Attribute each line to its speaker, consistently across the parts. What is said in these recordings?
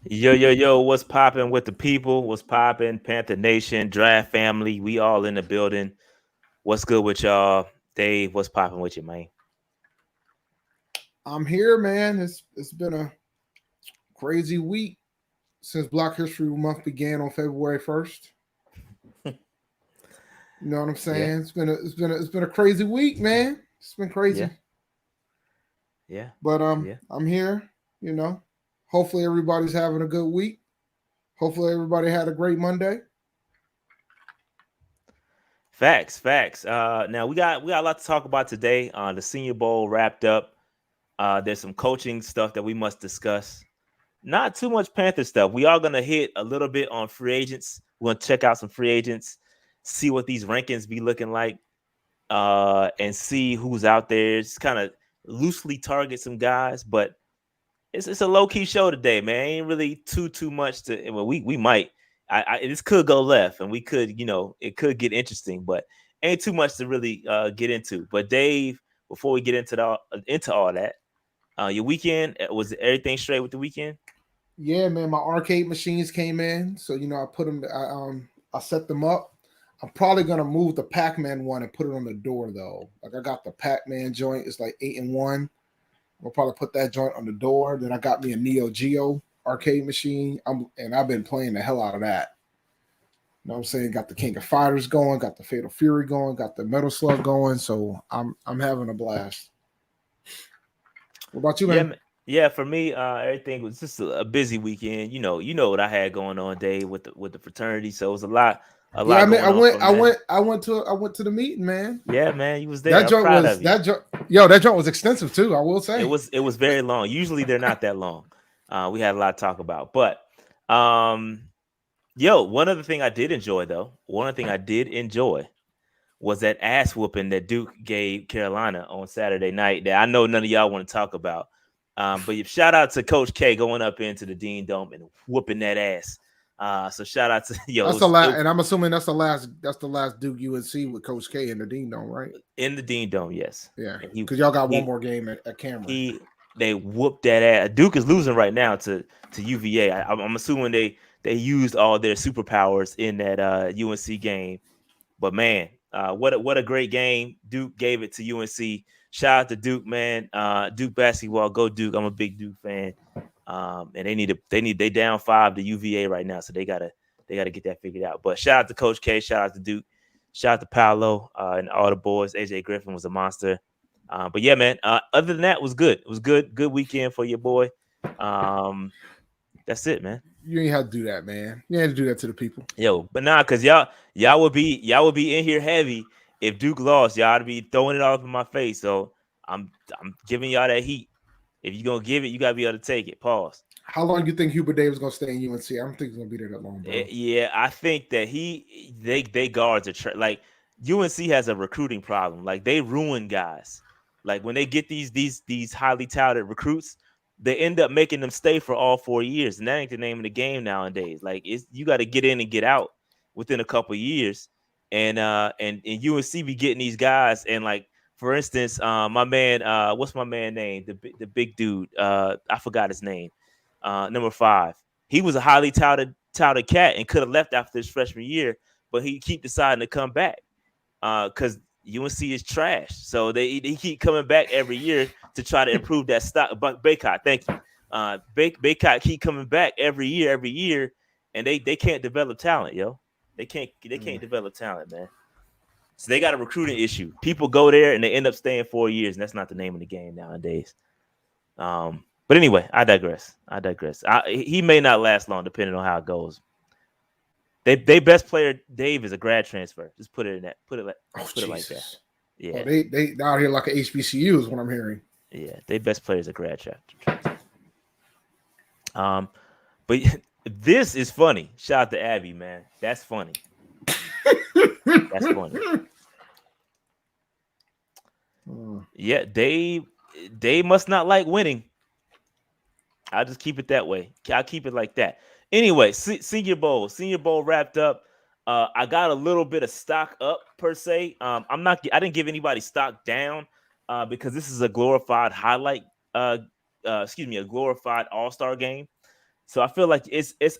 Speaker 1: Yo, yo, yo, what's popping with the people? What's popping? Panther Nation, Draft Family, we all in the building. What's good with y'all? Dave, what's popping with you, man?
Speaker 2: I'm here, man. It's been a crazy week since Black History Month began on February 1st. You know what I'm
Speaker 1: Yeah,
Speaker 2: saying? It's been a crazy week, man. It's been
Speaker 1: yeah,
Speaker 2: crazy.
Speaker 1: yeah,
Speaker 2: But
Speaker 1: yeah.
Speaker 2: I'm here, you know. Hopefully everybody's having a good week. Hopefully everybody had a great Monday.
Speaker 1: Facts, facts. Now we got a lot to talk about today. The Senior Bowl wrapped up. There's some coaching stuff that we must discuss. Not too much Panther stuff. We are gonna hit a little bit on free agents. We're gonna check out some free agents, see what these rankings be looking like. And see who's out there. Just kind of loosely target some guys, but it's a low key show today, man. Ain't really too much to. Well, we might. This could go left, and we could, it could get interesting, but ain't too much to really get into. But Dave, before we get into all that, your weekend was everything straight with the weekend?
Speaker 2: Yeah, man. My arcade machines came in, so I put them. I set them up. I'm probably gonna move the Pac-Man one and put it on the door though. Like I got the Pac-Man joint. It's like 8-in-1. We'll probably put that joint on the door. Then I got me a Neo Geo arcade machine. I've been playing the hell out of that. You know what I'm saying? Got the King of Fighters going, got the Fatal Fury going, got the Metal Slug going. So I'm having a blast. What about you,
Speaker 1: Yeah,
Speaker 2: man?
Speaker 1: man. Yeah, for me, everything was just a busy weekend. You know what I had going on, Dave, with the fraternity. So it was a
Speaker 2: Yeah, I
Speaker 1: lot
Speaker 2: mean,
Speaker 1: going on from that.
Speaker 2: I went to the meeting, man.
Speaker 1: Yeah, man, you was there.
Speaker 2: That
Speaker 1: I'm
Speaker 2: joint
Speaker 1: proud
Speaker 2: was
Speaker 1: of you.
Speaker 2: that joint. Yo, that joint was extensive too. I will
Speaker 1: It
Speaker 2: say.
Speaker 1: was it was very long. Usually they're not that long. We had a lot to talk about, but um, yo, one of the thing I did enjoy was that ass whooping that Duke gave Carolina on Saturday night. That I know none of y'all want to talk about. But shout out to Coach K going up into the Dean Dome and whooping that ass. So shout out to yo,
Speaker 2: That's the last, and I'm assuming that's the last. That's the last Duke UNC with Coach K and the Dean Dome, right?
Speaker 1: in the Dean Dome, yes,
Speaker 2: Yeah,
Speaker 1: and he
Speaker 2: because y'all got one
Speaker 1: he
Speaker 2: more game at Cameron.
Speaker 1: he they whooped that ass. Duke is losing right now to UVA. I'm assuming they used all their superpowers in that UNC game. But man, what a great game. Duke gave it to UNC. Shout out to Duke, man. Duke basketball, go Duke. I'm a big Duke fan. And they down 5 to UVA right now, so they gotta get that figured out. But shout out to Coach K, shout out to Duke, shout out to Paolo and all the boys. AJ Griffin was a monster. But yeah, man. Other than that, it was good. It was good weekend for your boy. Um, that's it, man.
Speaker 2: You ain't have to do that, man. You ain't have to do that to the people.
Speaker 1: Yo, but nah, cause y'all would be in here heavy if Duke lost. Y'all would be throwing it all up in my face. So I'm I'm giving y'all that heat. If you gonna give it, you gotta be able to take it. Pause.
Speaker 2: How long you think Hubert Davis gonna stay in UNC? I don't think he's gonna be there that long, bro.
Speaker 1: Yeah, I think that they guards are like UNC has a recruiting problem. Like they ruin guys. Like when they get these highly touted recruits, they end up making them stay for all 4 years, and that ain't the name of the game nowadays. Like it's you got to get in and get out within a couple of years, and UNC be getting these guys, and like for instance, my man, what's my man name? The big dude, I forgot his name. Number 5. He was a highly touted cat and could have left after his freshman year, but he keep deciding to come back because UNC is trash. So they keep coming back every year to try to improve that stock. But Baycott, thank you. Baycott keep coming back every year, and they can't develop talent, yo. They can't develop talent, man. So they got a recruiting issue. People go there and they end up staying 4 years, and that's not the name of the game nowadays. But anyway, I digress. He may not last long, depending on how it goes. They best player Dave is a grad transfer. Just put it in that.
Speaker 2: Oh
Speaker 1: Put it like that.
Speaker 2: Jesus! Oh,
Speaker 1: Yeah,
Speaker 2: they out here like a HBCU is what I'm hearing.
Speaker 1: yeah. They best player is a grad transfer. Um, but this is funny. Shout out to Abby, man. That's funny. That's funny.
Speaker 2: Uh,
Speaker 1: Yeah, they must not like winning. I'll just keep it that way. I'll keep it like that. Anyway, Senior Bowl wrapped up. I got a little bit of stock up per se. I didn't give anybody stock down because this is a glorified highlight. Excuse me, a glorified All Star game. So I feel like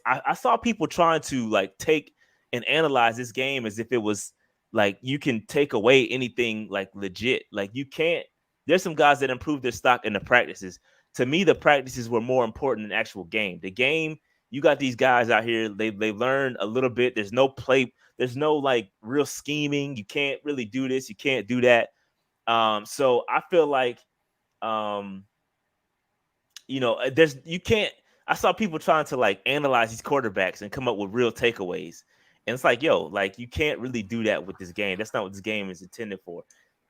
Speaker 1: I saw people trying to like take and analyze this game as if it was like you can take away anything like legit. Like you can't. There's some guys that improved their stock in the practices. To me, the practices were more important than the actual game. The game, you got these guys out here. They learned a little bit. There's no play. There's no like real scheming. You can't really do this. You can't do that. So I feel like um, there's you can't. I saw people trying to like analyze these quarterbacks and come up with real takeaways, and it's like, yo, like you can't really do that with this game. That's not what this game is intended for.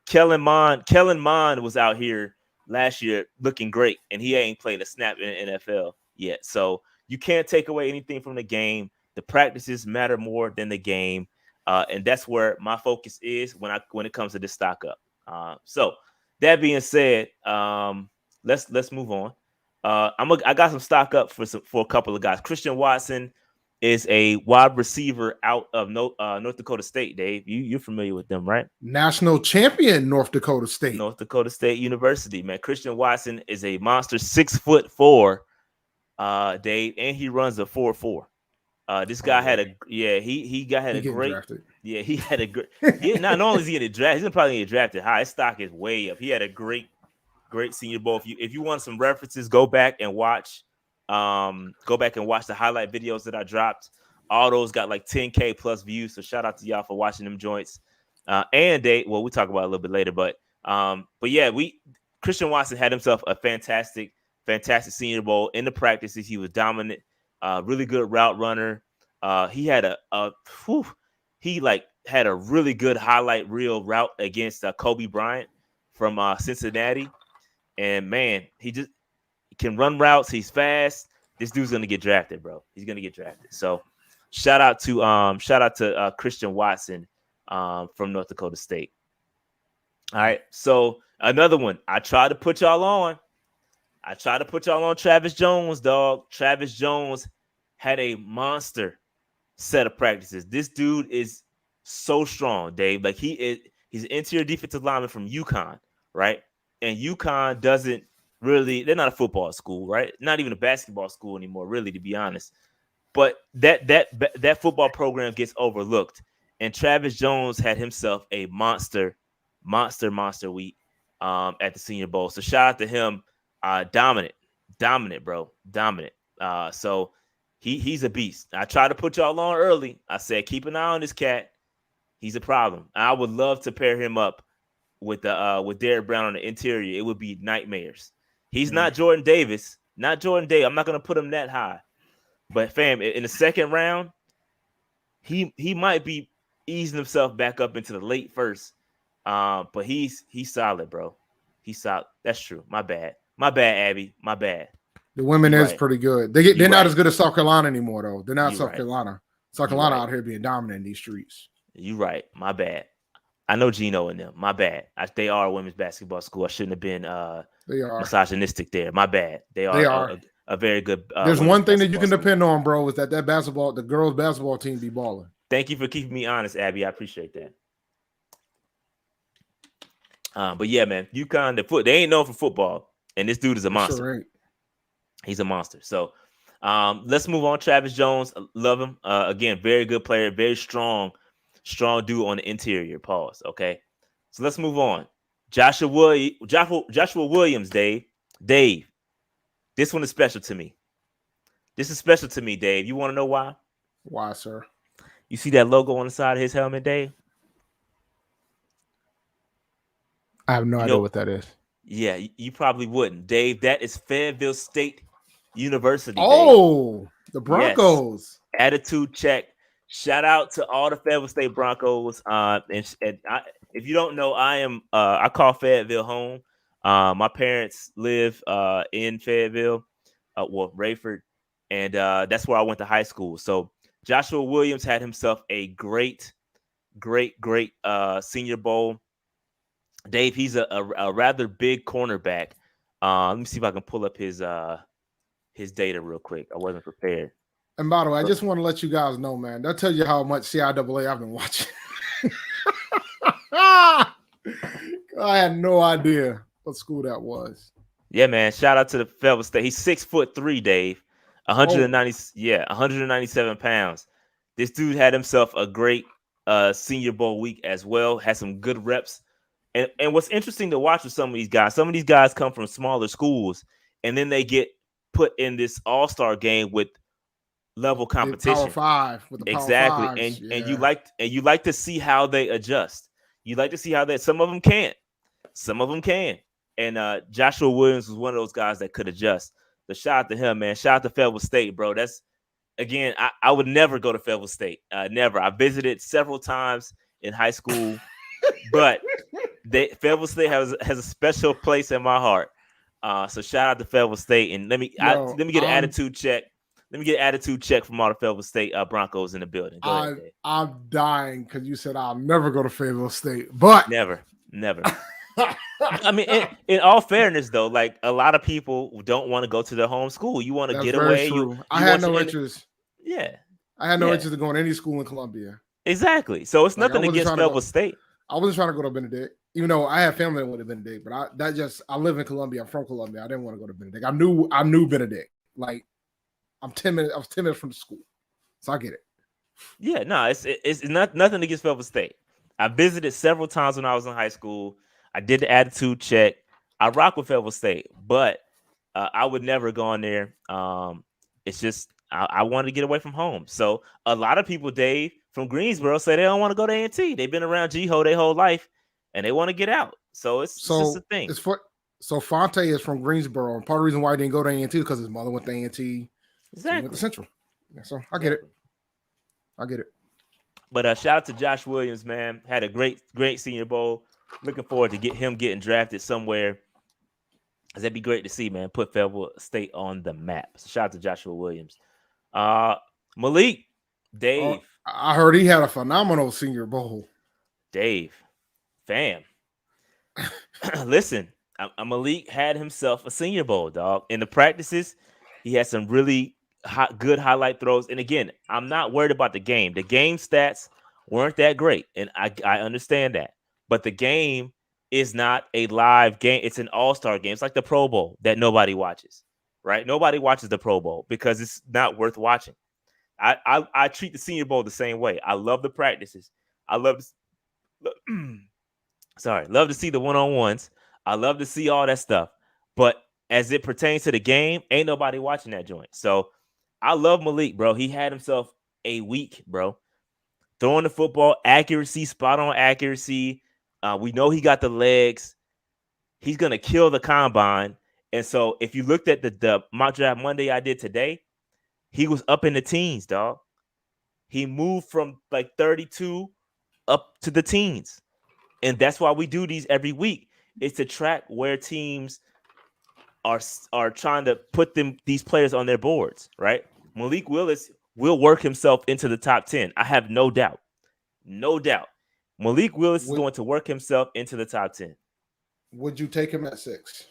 Speaker 1: Kellen Mond was out here last year looking great, and he ain't played a snap in the NFL yet. So you can't take away anything from the game. The practices matter more than the game, and that's where my focus is when it comes to this stock up. So that being said, let's move on. I got some stock up for a couple of guys. Christian Watson is a wide receiver out of North Dakota State. Dave, you're familiar with them, right?
Speaker 2: National champion North Dakota State.
Speaker 1: North Dakota State University, man. Christian Watson is a monster, 6'4", Dave, and he runs a 4.4. This guy had a great
Speaker 2: drafted.
Speaker 1: Yeah, he had a great. Not only is he getting drafted, he's probably get drafted high. His stock is way up. He had a great Senior Bowl. If you want some references, go back and watch the highlight videos that I dropped. All those got like 10K plus views. So shout out to y'all for watching them joints. And we'll talk about it a little bit later. But yeah, Christian Watson had himself a fantastic Senior Bowl. In the practices, he was dominant. Really good route runner. He had had a really good highlight reel route against Kobe Bryant from Cincinnati. And man, he can run routes. He's fast. This dude's gonna get drafted, bro. He's gonna get drafted. So shout out to Christian Watson from North Dakota State. All right. So another one. I tried to put y'all on Travis Jones, dog. Travis Jones had a monster set of practices. This dude is so strong, Dave. Like he's an interior defensive lineman from UConn, right? And UConn doesn't really, they're not a football school, right? Not even a basketball school anymore, really, to be honest. But that football program gets overlooked. And Travis Jones had himself a monster week at the Senior Bowl. So shout out to him. Dominant, bro. Dominant. So he's a beast. I tried to put y'all on early. I said, keep an eye on this cat. He's a problem. I would love to pair him up with Derrick Brown on the interior. It would be nightmares. He's not Jordan Davis. I'm not going to put him that high. But fam, in the second round, he might be easing himself back up into the late first. But he's solid, bro. He's solid. That's true. My bad, Abby. My bad.
Speaker 2: The women is pretty good. They're not as good as South Carolina anymore, though. They're not South Carolina. South Carolina out here being dominant in these streets.
Speaker 1: You right. My bad. I know Gino and them. My bad. They are a women's basketball school. I shouldn't have been misogynistic there. My bad. They are. A very good.
Speaker 2: There's one thing that you can depend on, bro, is that the girls' basketball team be balling.
Speaker 1: Thank you for keeping me honest, Abby. I appreciate that. But yeah, man, UConn, they ain't known for football, and this dude is a monster.
Speaker 2: Sure ain't.
Speaker 1: He's a monster. So let's move on. Travis Jones, love him. Again, very good player, very strong dude on the interior. Pause. Okay. So let's move on. Joshua Williams, Dave. This one is special to me. Dave. You want to know why?
Speaker 2: Why, sir?
Speaker 1: You see that logo on the side of his helmet, Dave?
Speaker 2: I have no idea what that is.
Speaker 1: Yeah, you probably wouldn't. Dave, that is Fayetteville State University.
Speaker 2: Oh, Dave. The Broncos.
Speaker 1: Yes. Attitude check. Shout out to all the Fayetteville State Broncos. If you don't know, I call Fayetteville home. My parents live in Fayetteville, Rayford, and that's where I went to high school. So Joshua Williams had himself a great Senior Bowl. Dave, he's a rather big cornerback. Let me see if I can pull up his data real quick. I wasn't prepared.
Speaker 2: And by the way, I just want to let you guys know, man. That tells you how much CIAA I've been watching. I had no idea what school that was.
Speaker 1: Yeah, man. Shout out to the Fayetteville State. He's 6'3", Dave.
Speaker 2: Oh,
Speaker 1: 190, yeah, 197 pounds. This dude had himself a great Senior Bowl week as well. Had some good reps. And what's interesting to watch with some of these guys come from smaller schools, and then they get put in this all-star game with level
Speaker 2: the Power
Speaker 1: competition.
Speaker 2: Five with the Power
Speaker 1: Exactly.
Speaker 2: Fives.
Speaker 1: And
Speaker 2: Yeah,
Speaker 1: you like to see how they adjust. You like to see how they some of them can't. Some of them can. And Joshua Williams was one of those guys that could adjust. So shout out to him, man. Shout out to Fayetteville State, bro. That's again, I would never go to Fayetteville State. Never. I visited several times in high school, but Fayetteville State has a special place in my heart. So shout out to Fayetteville State, and
Speaker 2: yo,
Speaker 1: let me get an attitude check. Let me get an attitude check from all the Fayetteville State Broncos in the building. Go ahead, Dave.
Speaker 2: I'm dying because you said I'll never go to Fayetteville State, but
Speaker 1: Never. I mean, in all fairness, though, like a lot of people don't want to go to their home school. You want to
Speaker 2: that's
Speaker 1: get
Speaker 2: very
Speaker 1: away.
Speaker 2: true.
Speaker 1: You
Speaker 2: I had
Speaker 1: want
Speaker 2: no
Speaker 1: your
Speaker 2: interest.
Speaker 1: yeah,
Speaker 2: I had no
Speaker 1: yeah,
Speaker 2: interest in going to any school in Columbia.
Speaker 1: exactly. So it's
Speaker 2: Like I
Speaker 1: nothing
Speaker 2: wasn't
Speaker 1: against
Speaker 2: trying to
Speaker 1: Fayetteville
Speaker 2: go.
Speaker 1: State.
Speaker 2: I wasn't trying to go to Benedict, even though I had family that went to Benedict. But I live in Columbia. I'm from Columbia. I didn't want to go to Benedict. I knew Benedict. Like I'm 10 minutes. I was 10 minutes from the school, so I get it.
Speaker 1: Yeah, no, it's not nothing against Fayetteville State. I visited several times when I was in high school. I did the attitude check. I rock with Fayetteville State, but I would never go in there. It's just I wanted to get away from home. So a lot of people, Dave, from Greensboro, say they don't want to go to A&T. They've been around G-Ho their whole life, and they want to get out. So it's just a
Speaker 2: So
Speaker 1: thing.
Speaker 2: it's for so Fonte is from Greensboro, and part of the reason why he didn't go to A&T because his mother went to A&T. So he went to
Speaker 1: Exactly.
Speaker 2: Central. Yeah, so I get it. I get it.
Speaker 1: But shout out to Josh Williams, man. Had a great Senior Bowl. Looking forward to him getting drafted somewhere. That'd be great to see, man. Put Fayetteville State on the map. So shout out to Joshua Williams. Malik,
Speaker 2: Oh,
Speaker 1: Dave,
Speaker 2: I heard he had a phenomenal Senior Bowl.
Speaker 1: fam. Listen, Malik had himself a Senior Bowl, dog. In the practices, he had some really good highlight throws. And again, I'm not worried about the game. The game stats weren't that great, and I understand that. But the game is not a live game. It's an all-star game. It's like the Pro Bowl that nobody watches, right? Nobody watches the Pro Bowl because it's not worth watching. I treat the Senior Bowl the same way. I love the practices. I love love to see the one-on-ones. I love to see all that stuff. But as it pertains to the game, ain't nobody watching that joint. So I love Malik, bro. He had himself a week, bro. Throwing the football, accuracy, spot on accuracy. We know he got the legs. He's going to kill the combine. And so if you looked at the mock draft Monday I did today, he was up in the teens, dog. He moved from like 32 up to the teens. And that's why we do these every week. It's to track where teams are trying to put these players on their boards, right? Malik Willis will work himself into the top 10. I have no doubt. No doubt. Malik Willis is going to work himself into the top 10.
Speaker 2: Would you take him at 6?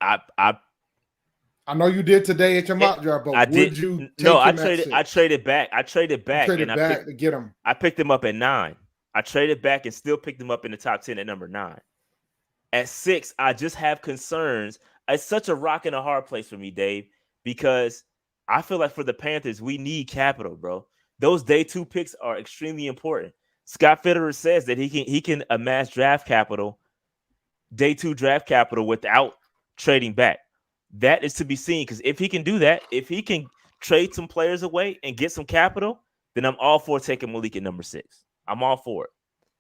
Speaker 2: I know you did today at your mock draft, but would you take him at 6?
Speaker 1: I traded back. I traded back
Speaker 2: to get him.
Speaker 1: I picked him up at 9. I traded back and still picked him up in the top 10 at number 9. At 6, I just have concerns. It's such a rock and a hard place for me, Dave, because I feel like for the Panthers, we need capital, bro. Those day 2 picks are extremely important. Scott Fitterer says that he can amass draft capital, day 2 draft capital without trading back. That is to be seen, because if he can do that, if he can trade some players away and get some capital, then I'm all for taking Malik at number 6. I'm all for it.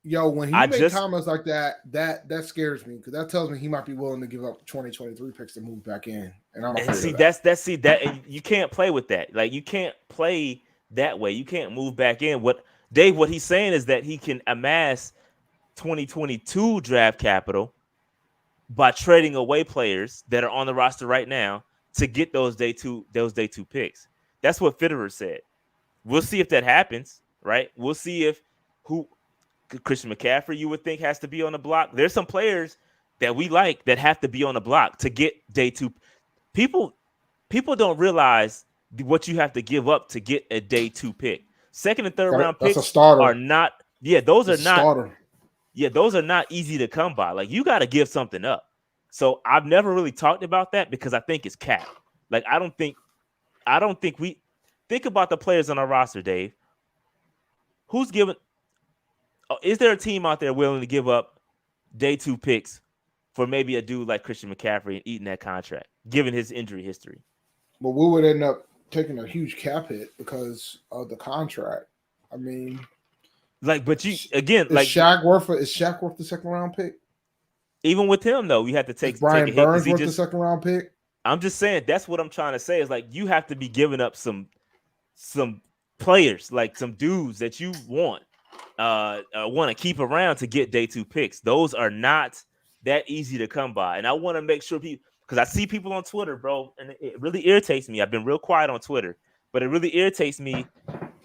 Speaker 2: Yo, when he makes comments like that scares me, because that tells me he might be willing to give up 2023 picks to move back in. And I don't
Speaker 1: see that you can't play with that. Like, you can't play that way. You can't move back in. What he's saying is that he can amass 2022 draft capital by trading away players that are on the roster right now to get those day two picks. That's what Fitterer said. We'll see if that happens, right? We'll see if Christian McCaffrey, you would think, has to be on the block. There's some players that we like that have to be on the block to get day 2. People don't realize what you have to give up to get a day 2 pick. Second and third round picks are not. Yeah, those are not. Yeah, those are not easy to come by. Like, you got to give something up. So I've never really talked about that because I think it's cap. Like I don't think we think about the players on our roster, Dave. Who's giving? Is there a team out there willing to give up day 2 picks for maybe a dude like Christian McCaffrey and eating that contract, given his injury history?
Speaker 2: But we would end up taking a huge cap hit because of the contract. I mean,
Speaker 1: like, but you again,
Speaker 2: is
Speaker 1: like
Speaker 2: Shaq worth the second round pick?
Speaker 1: Even with him though, we had to
Speaker 2: Is
Speaker 1: take a
Speaker 2: Brian
Speaker 1: hit
Speaker 2: Burns
Speaker 1: because he
Speaker 2: worth the
Speaker 1: just.
Speaker 2: second round pick?
Speaker 1: I'm just saying that's what I'm trying to say is like you have to be giving up some players, like some dudes that you want to keep around to get day 2 picks. Those are not that easy to come by, and I want to make sure people, because I see people on Twitter, bro, and it really irritates me. I've been real quiet on Twitter, but it really irritates me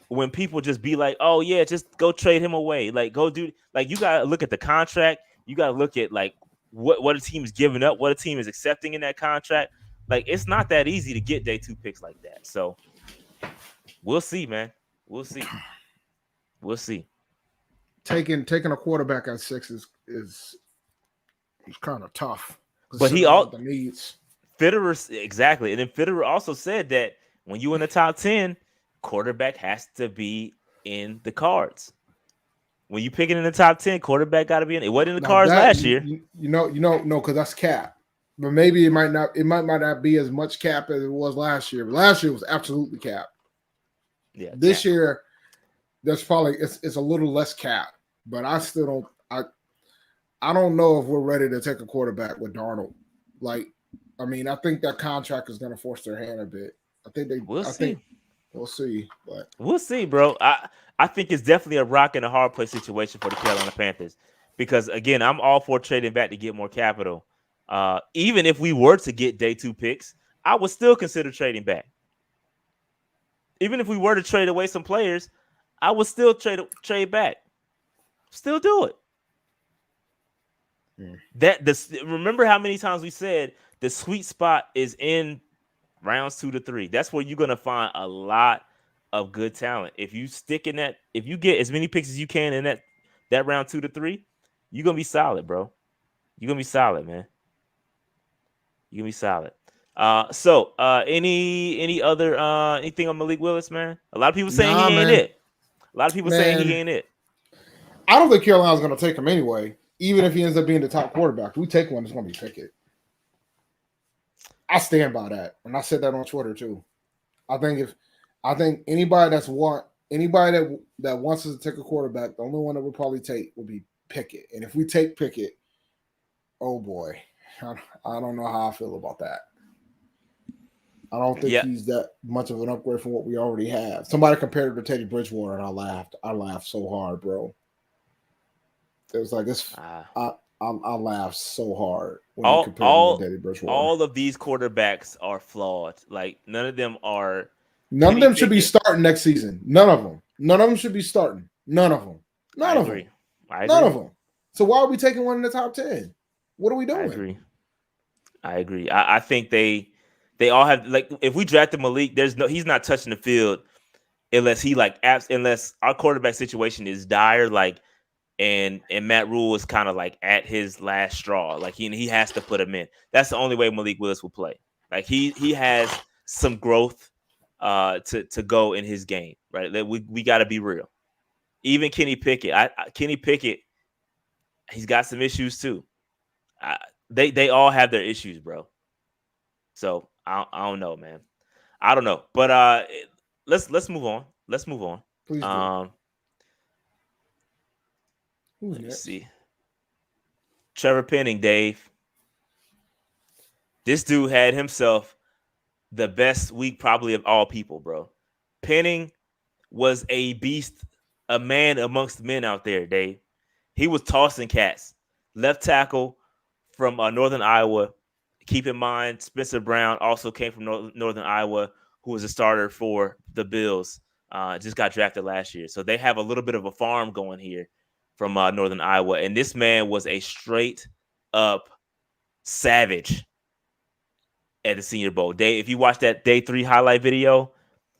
Speaker 1: when people just be like, "Oh yeah, just go trade him away." Like go do, like you gotta look at the contract. You gotta look at like what a team is giving up, what a team is accepting in that contract. Like it's not that easy to get day 2 picks like that. So we'll see, man. We'll see. We'll see.
Speaker 2: Taking a quarterback at 6 is kind of tough.
Speaker 1: But he
Speaker 2: all
Speaker 1: all
Speaker 2: the needs.
Speaker 1: Fitterer exactly, and then Fitterer also said that when you in the top 10, quarterback has to be in the cards. When you pick it in the top 10, quarterback got to be in. It wasn't in the
Speaker 2: Now
Speaker 1: cards
Speaker 2: that,
Speaker 1: last year.
Speaker 2: No, because that's cap. But maybe it might not be as much cap as it was last year. But last year was absolutely cap.
Speaker 1: Yeah.
Speaker 2: This year, there's probably it's a little less cap. But I still don't. I don't know if we're ready to take a quarterback with Darnold. Like, I mean, I think that contract is going to force their hand a bit.
Speaker 1: We'll see.
Speaker 2: We'll see, but
Speaker 1: we'll see, bro. I think it's definitely a rock and a hard place situation for the Carolina Panthers because again, I'm all for trading back to get more capital. Even if we were to get day 2 picks, I would still consider trading back. Even if we were to trade away some players, I would still trade back. Still do it. Remember how many times we said the sweet spot is in rounds 2 to 3. That's where you're gonna find a lot of good talent. If you stick in that, if you get as many picks as you can in that round 2 to 3, you're gonna be solid, bro. You're gonna be solid, man. You're gonna be solid. So any other anything on Malik Willis, man? A lot of people saying he ain't it. A lot of people saying he ain't it.
Speaker 2: I don't think Carolina's gonna take him anyway. Even if he ends up being the top quarterback, we take one, it's gonna be Pickett. I stand by that, and I said that on Twitter too. I think anybody that wants us to take a quarterback, the only one that we'll probably take will be Pickett. And if we take Pickett, oh boy, I don't know how I feel about that. I don't think he's that much of an upgrade from what we already have. Somebody compared him to Teddy Bridgewater, and I laughed. I laughed so hard, bro. It was like this. I laughed so hard when you compare him to Teddy Bridgewater.
Speaker 1: All of these quarterbacks are flawed. Like none of them are.
Speaker 2: None of them should be starting next season. None of them. None of them should be starting. None of them. None of them. None of them. So why are we taking one in the top 10? What are we doing?
Speaker 1: I agree. I think they all have, like, if we drafted Malik, he's not touching the field unless unless our quarterback situation is dire, like, and Matt Rule is kind of like at his last straw. Like he has to put him in. That's the only way Malik Willis will play. Like he has some growth to go in his game, right? That we got to be real. Even Kenny Pickett, Kenny Pickett, he's got some issues too. They all have their issues, bro. So I don't know, man. I don't know, but let's move on. Let's move on.
Speaker 2: Please do.
Speaker 1: Let me see. Trevor Penning, Dave. This dude had himself the best week probably of all people, bro. Penning was a beast, a man amongst men out there, Dave. He was tossing cats. Left tackle from Northern Iowa. Keep in mind, Spencer Brown also came from Northern Iowa, who was a starter for the Bills. Just got drafted last year. So they have a little bit of a farm going here from Northern Iowa. And this man was a straight up savage at the Senior Bowl. If you watch that day 3 highlight video,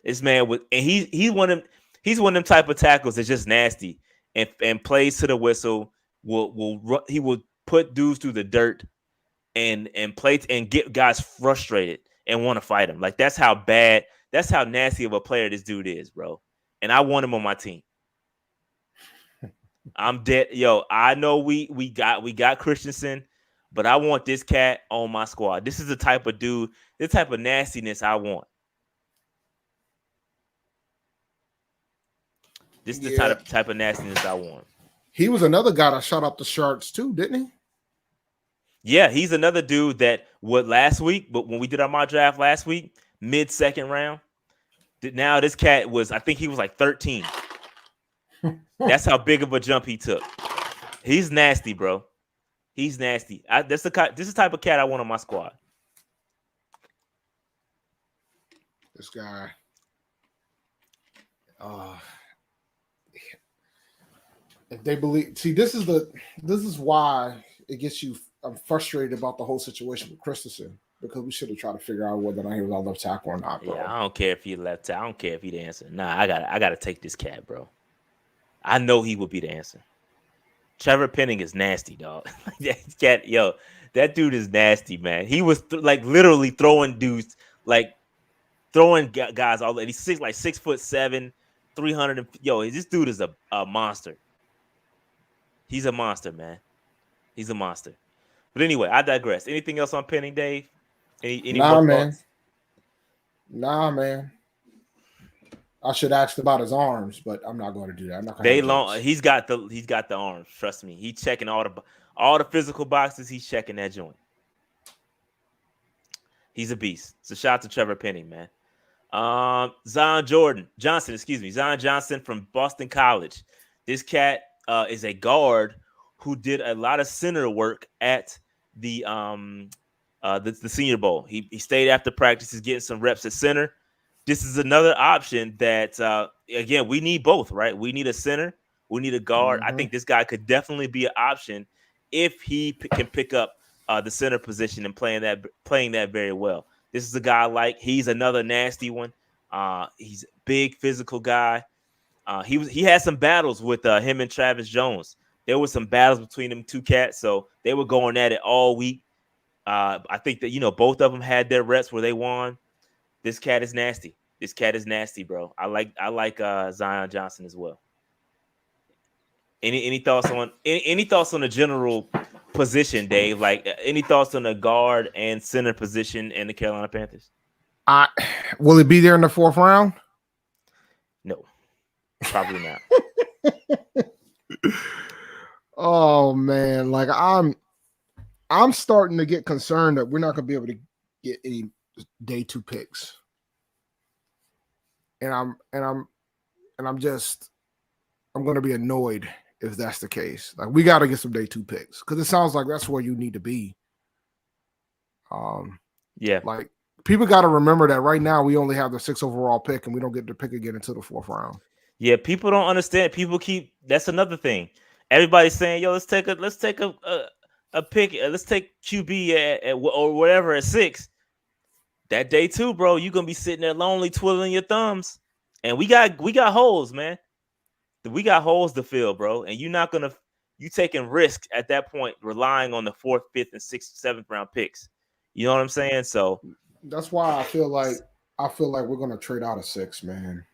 Speaker 1: this man was, and he's one of them type of tackles that's just nasty and plays to the whistle. He will put dudes through the dirt and play and get guys frustrated and want to fight him. Like that's how nasty of a player this dude is, bro. And I want him on my team. I'm dead. Yo, I know we got Christensen, but I want this cat on my squad. This is the type of dude, this type of nastiness I want. This is the type of nastiness I want.
Speaker 2: He was another guy that shot up the charts too, didn't he?
Speaker 1: Yeah, he's another dude that last week, but when we did our mock draft last week, mid-second round, now this cat was, I think he was like 13. That's how big of a jump he took. He's nasty, bro. He's nasty. This is the type of cat I want on my squad.
Speaker 2: This guy. If they believe, see, this is why it gets you. I'm frustrated about the whole situation with Christensen because we should have tried to figure out whether or not he was on left tackle or not, bro.
Speaker 1: Yeah, I don't care if he left tackle. I don't care if he the answer. Nah, I gotta take this cat, bro. I know he would be the answer. Trevor Penning is nasty, dog. That cat, yo, that dude is nasty, man. He was literally throwing dudes, throwing guys all. He's 6'7", 300. Yo, this dude is a monster. He's a monster, man. He's a monster. But anyway, I digress. Anything else on Penning, Dave? Any
Speaker 2: nah, man.
Speaker 1: Thoughts?
Speaker 2: Nah, man. I should ask about his arms, but I'm not going to do that. I'm not going to.
Speaker 1: He's got the arms. Trust me. He's checking all the physical boxes. He's checking that joint. He's a beast. So shout out to Trevor Penning, man. Zion Johnson from Boston College. This cat is a guard who did a lot of center work at the Senior Bowl. He stayed after practice. He's getting some reps at center. This is another option that again, we need both, right? We need a center, we need a guard. I think this guy could definitely be an option if he can pick up the center position and playing that very well. This is a guy he's another nasty one. He's a big physical guy. He had some battles with him and Travis Jones. There were some battles between them two cats, so they were going at it all week. I think that both of them had their reps where they won. This cat is nasty. This cat is nasty, bro. I like Zion Johnson as well. Any thoughts on the general position, Dave? Any thoughts on the guard and center position in the Carolina Panthers?
Speaker 2: Will it be there in the 4th round?
Speaker 1: No, probably not.
Speaker 2: Oh man, I'm starting to get concerned that we're not going to be able to get any day 2 picks, and I'm going to be annoyed if that's the case. We got to get some day 2 picks because it sounds like that's where you need to be.
Speaker 1: Yeah,
Speaker 2: people got to remember that right now we only have the 6th overall pick and we don't get to pick again until the 4th round.
Speaker 1: Yeah, people don't understand. That's another thing. Everybody's saying, "Yo, let's take a pick. Let's take QB at or whatever at 6." That day 2, bro, you're gonna be sitting there lonely, twiddling your thumbs. And we got holes, man. We got holes to fill, bro. And you taking risk at that point, relying on the 4th, 5th, and 6th, 7th round picks. You know what I'm saying? So
Speaker 2: that's why I feel like we're gonna trade out of 6, man.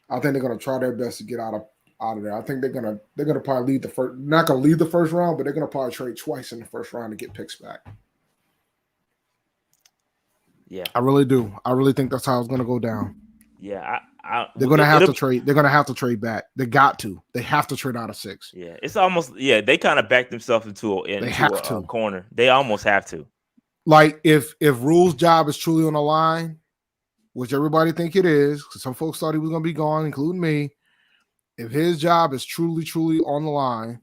Speaker 2: I think they're gonna try their best to get out of there. I think they're gonna probably lead the first. Not gonna lead the 1st round, but they're gonna probably trade twice in the 1st round to get picks back.
Speaker 1: Yeah,
Speaker 2: I really do. I really think that's how it's gonna go down.
Speaker 1: Yeah,
Speaker 2: they're gonna have to trade. They're gonna have to trade back. They got to. They have to trade out of 6.
Speaker 1: Yeah, it's almost. Yeah, they kind of backed themselves into a corner. They almost have to.
Speaker 2: If Rule's job is truly on the line, which everybody think it is, because some folks thought he was gonna be gone, including me. If his job is truly, truly on the line,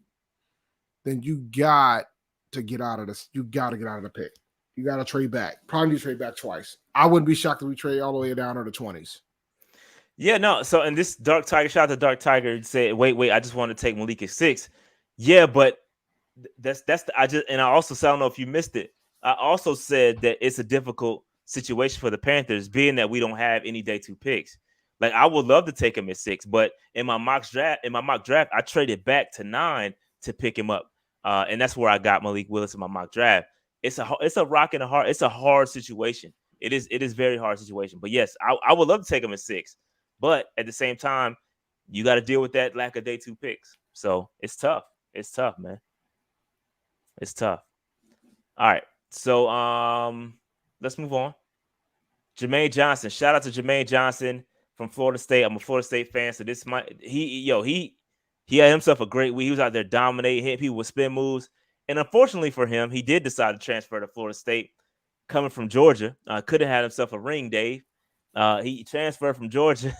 Speaker 2: then you got to get out of this. You got to get out of the pick. You got to trade back. Probably need to trade back twice. I wouldn't be shocked if we trade all the way down to the 20s.
Speaker 1: Yeah, no. So, and this Dark Tiger, shout out to Dark Tiger, said, wait, I just want to take Malik at 6. Yeah, but I also said, I don't know if you missed it. I also said that it's a difficult situation for the Panthers, being that we don't have any day 2 picks. I would love to take him at 6, but in my mock draft, I traded back to 9 to pick him up. And that's where I got Malik Willis in my mock draft. it's a rock and a hard. It's a hard situation. It is very hard situation. But yes, I would love to take him at 6, but at the same time, you got to deal with that lack of day 2 picks. So it's tough. It's tough, man. It's tough. All right. So let's move on. Jermaine Johnson. Shout out to Jermaine Johnson from Florida State. I'm a Florida State fan, so this might he had himself a great week. He was out there dominating, hitting people with spin moves. And unfortunately for him, he did decide to transfer to Florida State, coming from Georgia. Could have had himself a ring, Dave. He transferred from Georgia.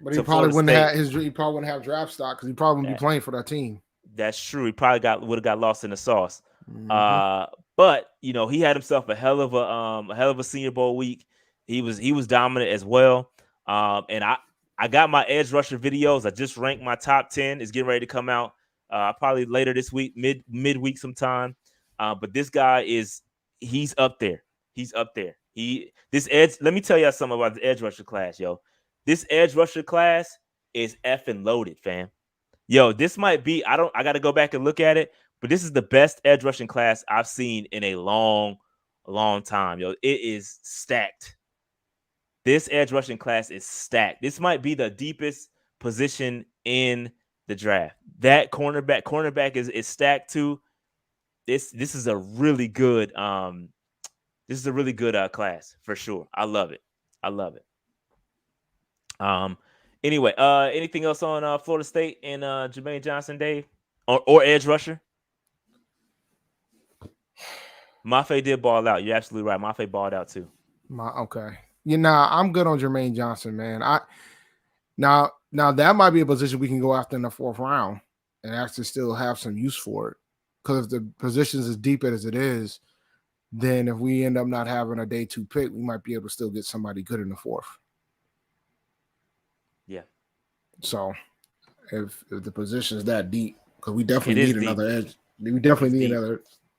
Speaker 2: But he probably wouldn't have he probably wouldn't have draft stock because he probably wouldn't be playing for that team.
Speaker 1: That's true. He probably would have got lost in the sauce.
Speaker 2: Mm-hmm.
Speaker 1: But he had himself a hell of a Senior Bowl week. He was dominant as well. And I got my edge rusher videos. I just ranked my top 10. It's getting ready to come out probably later this week, midweek sometime. But this guy he's up there. He's up there. Let me tell y'all something about the edge rusher class, yo. This edge rusher class is effing loaded, fam. Yo, this might be, I got to go back and look at it, but this is the best edge rushing class I've seen in a long time, yo. It is stacked. This edge rushing class is stacked. This might be the deepest position in the draft. That cornerback is stacked too. This is a really good class for sure. I love it. Anyway, anything else on Florida State and Jermaine Johnson, Dave, or edge rusher? Mafe did ball out. You're absolutely right. Mafe balled out too.
Speaker 2: Okay. I'm good on Jermaine Johnson, man. Now that might be a position we can go after in the 4th round and actually still have some use for it. Because if the position's as deep as it is, then if we end up not having a day 2 pick, we might be able to still get somebody good in the 4th.
Speaker 1: Yeah.
Speaker 2: So if the position is that deep, because we definitely need another edge. We definitely need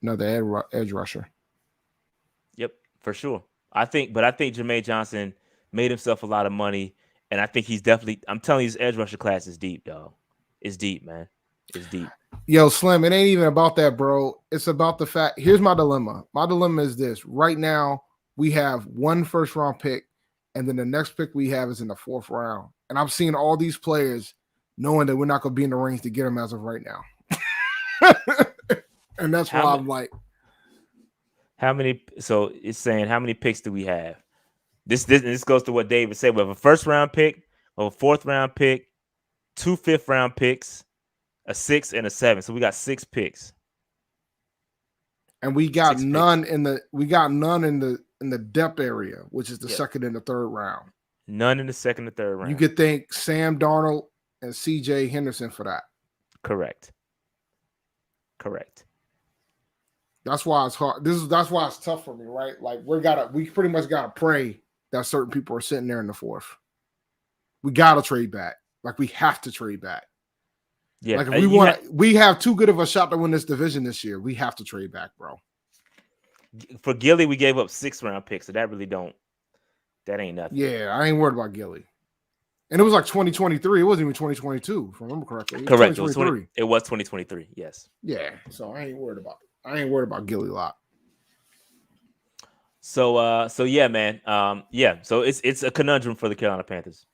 Speaker 2: another edge rusher.
Speaker 1: Yep, for sure. I think Jermaine Johnson made himself a lot of money, and I think he's definitely. I'm telling you, his edge rusher class is deep, dog. It's deep, man. It's deep.
Speaker 2: Yo, Slim, it ain't even about that, bro. It's about the fact. Here's my dilemma. My dilemma is this. Right now, we have 1 first-round pick, and then the next pick we have is in the 4th round. And I'm seeing all these players knowing that we're not going to be in the range to get them as of right now. And that's why I'm like.
Speaker 1: How many? So it's saying how many picks do we have? This goes to what David said. We have a 1st-round pick, a 4th-round pick, 2 5th-round picks, a 6 and a 7. So we got 6 picks.
Speaker 2: And we got none in the depth area, which is the 2nd and the 3rd round.
Speaker 1: None in the 2nd and 3rd round.
Speaker 2: You could thank Sam Darnold and CJ Henderson for that.
Speaker 1: Correct.
Speaker 2: That's why it's hard. That's why it's tough for me, right? Like we pretty much gotta pray that certain people are sitting there in the 4th. We gotta trade back. Like we have to trade back.
Speaker 1: Yeah.
Speaker 2: Like if we have too good of a shot to win this division this year. We have to trade back, bro.
Speaker 1: For Gilly, we gave up 6th-round picks, so that ain't nothing.
Speaker 2: Yeah, I ain't worried about Gilly. And it was like 2023. It wasn't even 2022, if I remember correctly.
Speaker 1: Correct. It was 2023. Yes.
Speaker 2: Yeah. So I ain't worried about Gilly a lot.
Speaker 1: So yeah, man. So it's a conundrum for the Carolina Panthers.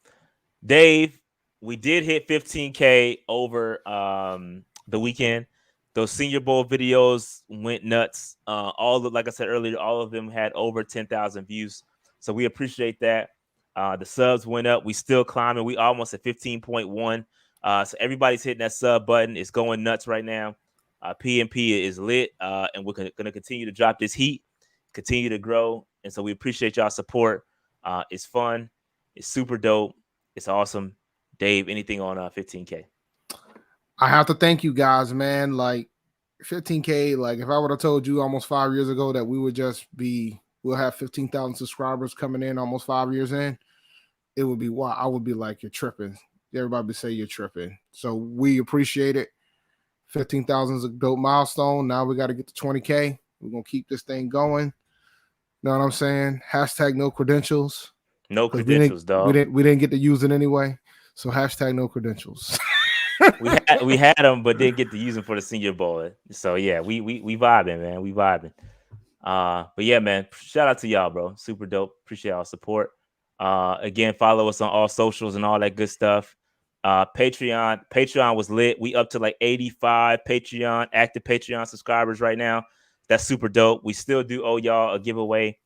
Speaker 1: Dave, we did hit 15K over the weekend. Those Senior Bowl videos went nuts. Like I said earlier, all of them had over 10,000 views. So we appreciate that. The subs went up. We still climbing. We almost at 15.1. So everybody's hitting that sub button. It's going nuts right now. PNP is lit, and we're going to continue to drop this heat, continue to grow. And so we appreciate y'all support. It's fun. It's super dope. It's awesome. Dave, anything on 15K?
Speaker 2: I have to thank you guys, man. Like 15K, like if I would have told you almost 5 years ago that we'll have 15,000 subscribers coming in almost 5 years in, it would be wild. I would be like, you're tripping. Everybody would say you're tripping. So we appreciate it. 15,000 is a dope milestone. Now we got to get to 20K. We're going to keep this thing going. Know what I'm saying? Hashtag no credentials.
Speaker 1: No credentials, dog.
Speaker 2: We didn't get to use it anyway. So hashtag no credentials.
Speaker 1: we had them, but didn't get to use them for the Senior Bowl. So yeah, we vibing, man. We vibing. But yeah, man, shout out to y'all, bro. Super dope. Appreciate y'all support. Again, follow us on all socials and all that good stuff. Patreon was lit. We up to like 85 active Patreon subscribers right now. That's super dope. We still do owe y'all a giveaway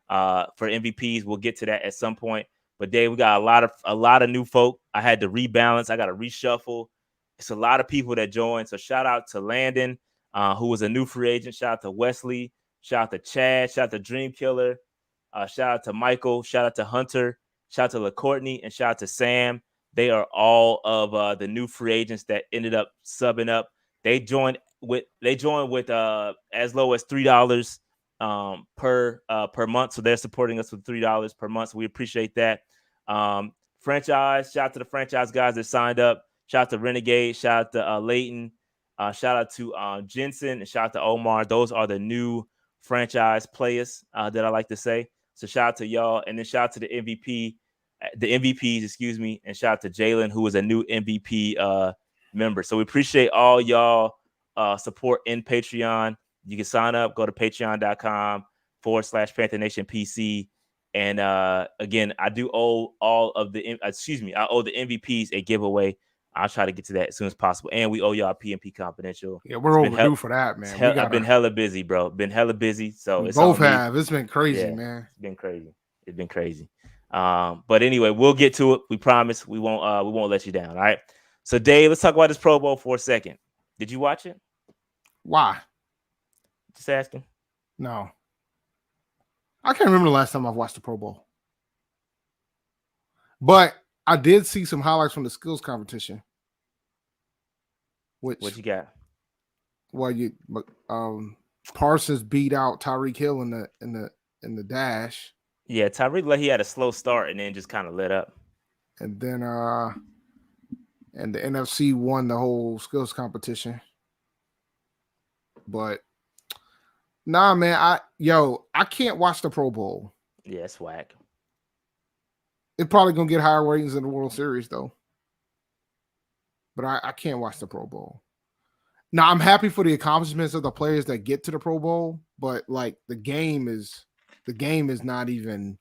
Speaker 1: for MVPs. We'll get to that at some point. But Dave, we got a lot of new folk. I had to rebalance. I got to reshuffle. It's a lot of people that joined. So shout out to Landon, who was a new free agent. Shout out to Wesley. Shout out to Chad. Shout out to Dream Killer. Shout out to Michael. Shout out to Hunter. Shout out to LaCourtney. And shout out to Sam. They are all of the new free agents that ended up subbing up. They joined with as low as $3 per month. So they're supporting us with $3 per month. So we appreciate that. Franchise. Shout out to the franchise guys that signed up. Shout out to Renegade. Shout out to Leighton. Shout out to Jensen and shout out to Omar. Those are the new franchise players that I like to say. So shout out to y'all, and then shout out to the MVPs, excuse me, and shout out to Jalen, who is a new MVP member. So we appreciate all y'all support in Patreon. You can sign up, go to patreon.com/Panther Nation PC. And again, I do owe I owe the MVPs a giveaway. I'll try to get to that as soon as possible. And we owe y'all PMP Confidential.
Speaker 2: Yeah, we're overdue for that, man.
Speaker 1: I've been hella busy, bro. Been hella busy. So
Speaker 2: we
Speaker 1: it's
Speaker 2: both have. It's been crazy, man.
Speaker 1: It's been crazy. But anyway, we'll get to it. We promise we won't let you down. All right. So Dave, let's talk about this Pro Bowl for a second. Did you watch it?
Speaker 2: Why?
Speaker 1: Just asking.
Speaker 2: No. I can't remember the last time I've watched the Pro Bowl. But I did see some highlights from the skills competition.
Speaker 1: What you got?
Speaker 2: Well, Parsons beat out Tyreek Hill in the dash.
Speaker 1: Yeah, Tyreek he had a slow start and then just kind of lit up.
Speaker 2: And then and the NFC won the whole skills competition. But nah, man, I can't watch the Pro Bowl.
Speaker 1: Yeah, it's whack.
Speaker 2: It's probably gonna get higher ratings than the World Series, though. But I can't watch the Pro Bowl. Now I'm happy for the accomplishments of the players that get to the Pro Bowl, but like the game is not even.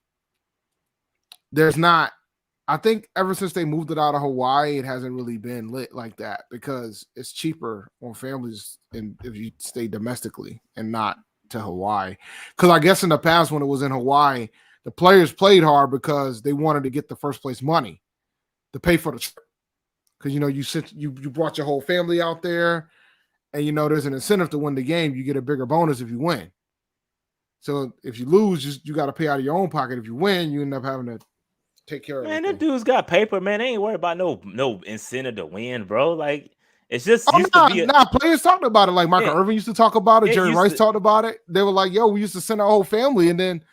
Speaker 2: There's not. I think ever since they moved it out of Hawaii, it hasn't really been lit like that because it's cheaper on families and if you stay domestically and not to Hawaii. Because I guess in the past when it was in Hawaii, the players played hard because they wanted to get the first place money to pay for the trip. Because you brought your whole family out there, and there's an incentive to win the game. You get a bigger bonus if you win. So if you lose, you got to pay out of your own pocket. If you win, you end up having to take care of it.
Speaker 1: Man, that dude's got paper, man. They ain't worried about no incentive to win, bro. Like it's just
Speaker 2: players talked about it. Like Michael Irvin used to talk about it. Jerry Rice talked about it. They were like, "Yo, we used to send our whole family," and then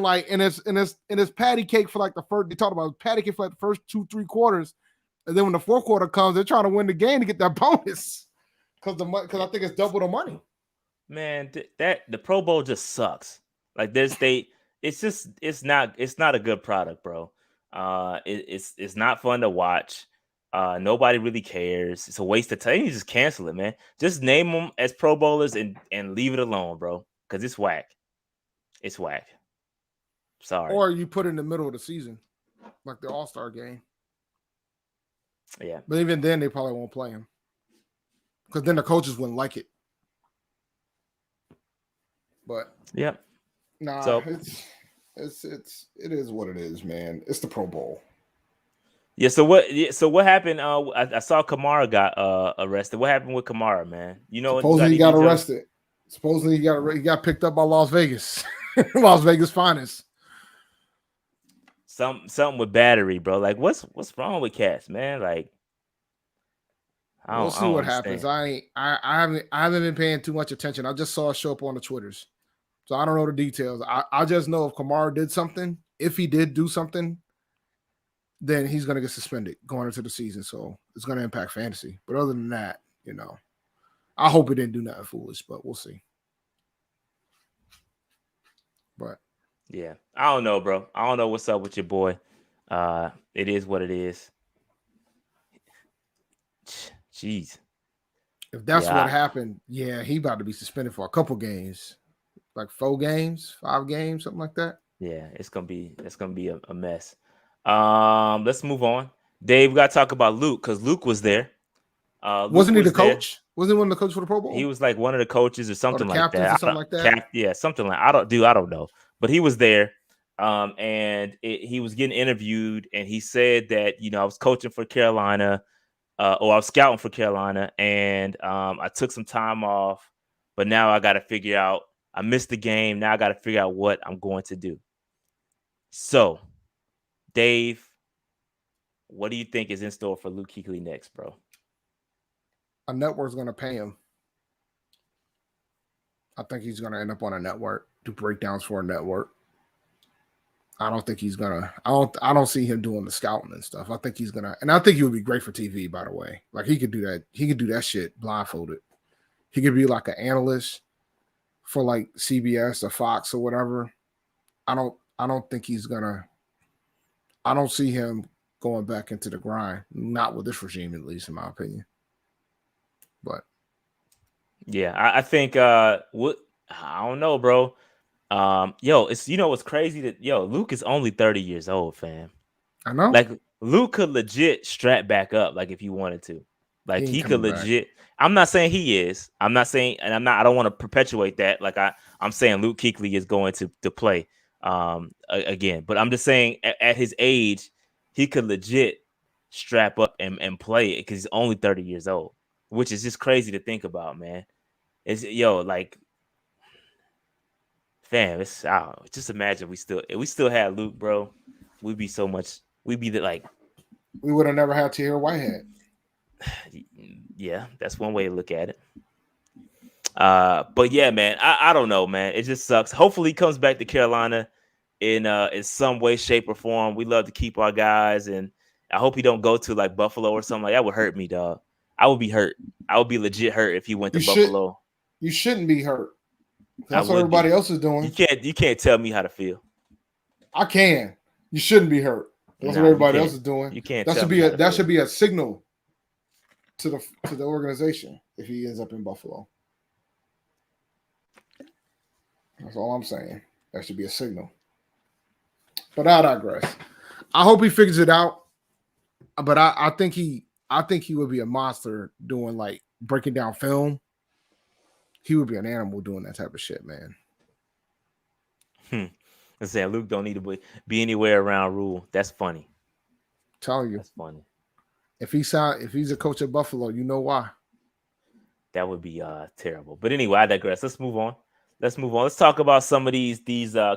Speaker 2: like, and it's patty cake for like the first. They talked about patty cake for like the first 2-3 quarters, and then when the fourth quarter comes, they're trying to win the game to get that bonus because I think it's double the money.
Speaker 1: Man, the Pro Bowl just sucks. Like it's not a good product, bro. It's not fun to watch. Nobody really cares. It's a waste of time. You just cancel it, man. Just name them as Pro Bowlers and leave it alone, bro. Because it's whack. It's whack. Sorry.
Speaker 2: Or you put it in the middle of the season, like the All-Star game.
Speaker 1: Yeah.
Speaker 2: But even then, they probably won't play him because then the coaches wouldn't like it. But
Speaker 1: yeah,
Speaker 2: nah, so, it is what it is, man. It's the Pro Bowl.
Speaker 1: Yeah. So what happened? I saw Kamara got arrested. What happened with Kamara, man?
Speaker 2: Supposedly he got arrested. Supposedly he got picked up by Las Vegas, Las Vegas finest.
Speaker 1: Something with battery, bro. Like what's wrong with cats, man? Like
Speaker 2: we'll see what happens. I haven't been paying too much attention. I just saw it show up on the Twitters, so I don't know the details. I just know if Kamara did something, if he did do something, then he's going to get suspended going into the season. So it's going to impact fantasy. But other than that, I hope he didn't do nothing foolish, but we'll see. But
Speaker 1: yeah, I don't know, bro. I don't know what's up with your boy. It is what it is. Jeez.
Speaker 2: If that's what happened, yeah, he about to be suspended for a couple games. like 4 games, 5 games, something like that.
Speaker 1: Yeah, it's gonna be a mess. Let's move on. Dave, we gotta talk about Luke because Luke was there. Luke
Speaker 2: Wasn't he the
Speaker 1: was there.
Speaker 2: coach? Wasn't he one of the coaches for the Pro
Speaker 1: He
Speaker 2: Bowl
Speaker 1: was like one of the coaches or
Speaker 2: or the
Speaker 1: something like
Speaker 2: captains or
Speaker 1: that. I
Speaker 2: something
Speaker 1: don't
Speaker 2: like that?
Speaker 1: yeah, something like I don't know. But he was there. And he was getting interviewed, and he said that I was coaching for Carolina, or I was scouting for Carolina, and I took some time off, but now I got to figure out. I missed the game. Now I got to figure out what I'm going to do. So, Dave, what do you think is in store for Luke Kuechly next, bro?
Speaker 2: A network's going to pay him. I think he's going to end up on a network, do breakdowns for a network. I don't think he's gonna. I don't see him doing the scouting and stuff. I think he's gonna, and I think he would be great for TV. By the way, like he could do that. He could do that shit blindfolded. He could be like an analyst for like CBS or Fox or whatever. I don't think he's gonna. I don't see him going back into the grind. Not with this regime, at least, in my opinion. But
Speaker 1: yeah, I think what I don't know, bro. It's what's crazy that Luke is only 30 years old, fam.
Speaker 2: I know
Speaker 1: Like Luke could legit strap back up, like if he wanted to.
Speaker 2: he
Speaker 1: Like
Speaker 2: ain't
Speaker 1: he could
Speaker 2: coming back.
Speaker 1: legit. I'm not saying he is. I'm not saying, and I don't want to perpetuate that. Like I'm saying Luke Kuechly is going to play again. But I'm just saying at his age, he could legit strap up and play it because he's only 30 years old, which is just crazy to think about, man. It's like fam, it's just imagine if we still had Luke, bro, we'd be so much. We'd be like,
Speaker 2: we would have never had Tahir Whitehead.
Speaker 1: yeah, that's one way to look at it. But yeah, man, I don't know, man. It just sucks. Hopefully, he comes back to Carolina in some way, shape, or form. We love to keep our guys, and I hope he don't go to like Buffalo or something like that. Would hurt me, dog. I would be hurt. I would be legit hurt if he went to Buffalo.
Speaker 2: You shouldn't be hurt. That's
Speaker 1: I
Speaker 2: what
Speaker 1: would
Speaker 2: everybody
Speaker 1: be.
Speaker 2: else is doing.
Speaker 1: You can't tell me how to feel.
Speaker 2: I can. You shouldn't be hurt. That's what
Speaker 1: Nah, you
Speaker 2: everybody else
Speaker 1: can't.
Speaker 2: is doing.
Speaker 1: You can't
Speaker 2: That
Speaker 1: tell
Speaker 2: should
Speaker 1: me
Speaker 2: be
Speaker 1: how
Speaker 2: a
Speaker 1: to
Speaker 2: that
Speaker 1: feel.
Speaker 2: should be a signal to the organization if he ends up in Buffalo. That's all I'm saying. That should be a signal. But I digress. I hope he figures it out. But I think he would be a monster doing like breaking down film. He would be an animal doing that type of shit, man.
Speaker 1: I'm saying Luke don't need to be anywhere around Rule. That's funny.
Speaker 2: Tell you.
Speaker 1: That's funny.
Speaker 2: If he's a coach at Buffalo, you know why.
Speaker 1: That would be terrible. But anyway, I digress. Let's move on. Let's talk about some of these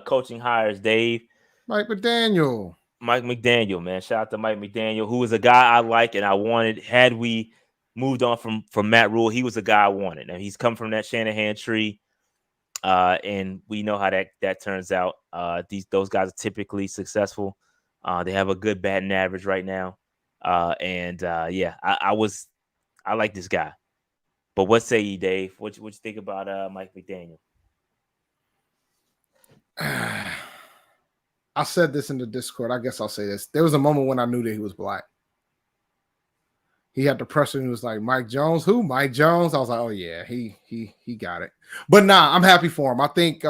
Speaker 1: coaching hires, Dave.
Speaker 2: Mike McDaniel.
Speaker 1: Mike McDaniel, man. Shout out to Mike McDaniel, who is a guy I like and I wanted. Had we moved on from Matt Rule, he was a guy I wanted. Now he's come from that Shanahan tree, and we know how that turns out. Those guys are typically successful. They have a good batting average right now, yeah, I like this guy. But what say you, Dave? What you think about Mike McDaniel?
Speaker 2: I said this in the Discord. I guess I'll say this. There was a moment when I knew that he was black. He had the pressure and he was like, Mike Jones, who? Mike Jones? I was like, oh yeah, he got it. But nah, I'm happy for him. I think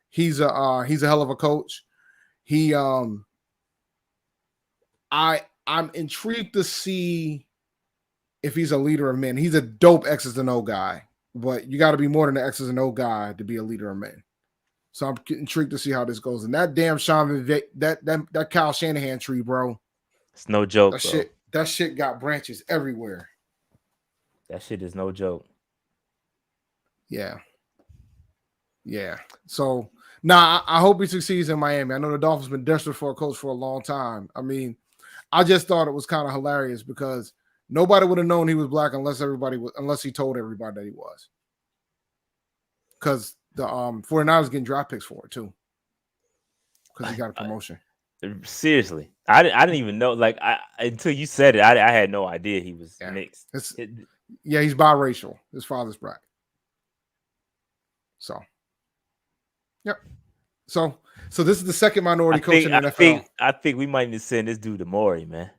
Speaker 2: he's a hell of a coach. I'm intrigued to see if he's a leader of men. He's a dope X's and O guy, but you got to be more than an X's and O guy to be a leader of men. So I'm intrigued to see how this goes. And that damn that Kyle Shanahan tree, bro.
Speaker 1: It's no joke,
Speaker 2: that shit got branches everywhere.
Speaker 1: That shit is no joke.
Speaker 2: Yeah. So I hope he succeeds in Miami. I know the Dolphins been desperate for a coach for a long time. I mean, I just thought it was kind of hilarious because nobody would have known he was black unless he told everybody that he was. Because the 49ers getting draft picks for it too. Because he got a promotion.
Speaker 1: Seriously, I didn't even know. Like until you said it, I had no idea he was mixed.
Speaker 2: He's biracial. His father's black. So, yep. So this is the second minority coach in the NFL.
Speaker 1: I think we might need to send this dude to Maury, man.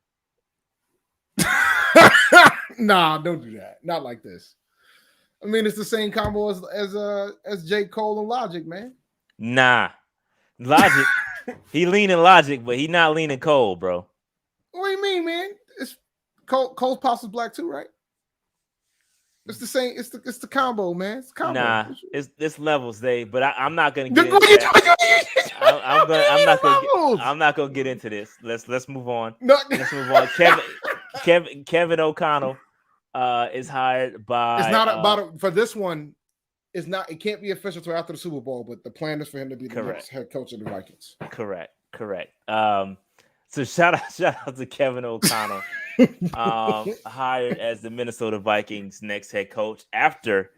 Speaker 2: Nah, don't do that. Not like this. I mean, it's the same combo as J. Cole and Logic, man.
Speaker 1: Nah, Logic. He leaning Logic, but he not leaning Cole, bro.
Speaker 2: What do you mean, man? It's Cole's Pops is black too, right? It's the same. It's the combo, man. It's the combo.
Speaker 1: Nah, it's levels, Dave. But I'm not gonna get into that. I'm not gonna get into this. Let's move on.
Speaker 2: No.
Speaker 1: Let's move on. Kevin O'Connell is hired by.
Speaker 2: It's not about for this one. It's not. It can't be official until after the Super Bowl. But the plan is for him to be the next head coach of the Vikings.
Speaker 1: Correct. So shout out to Kevin O'Connell, hired as the Minnesota Vikings next head coach after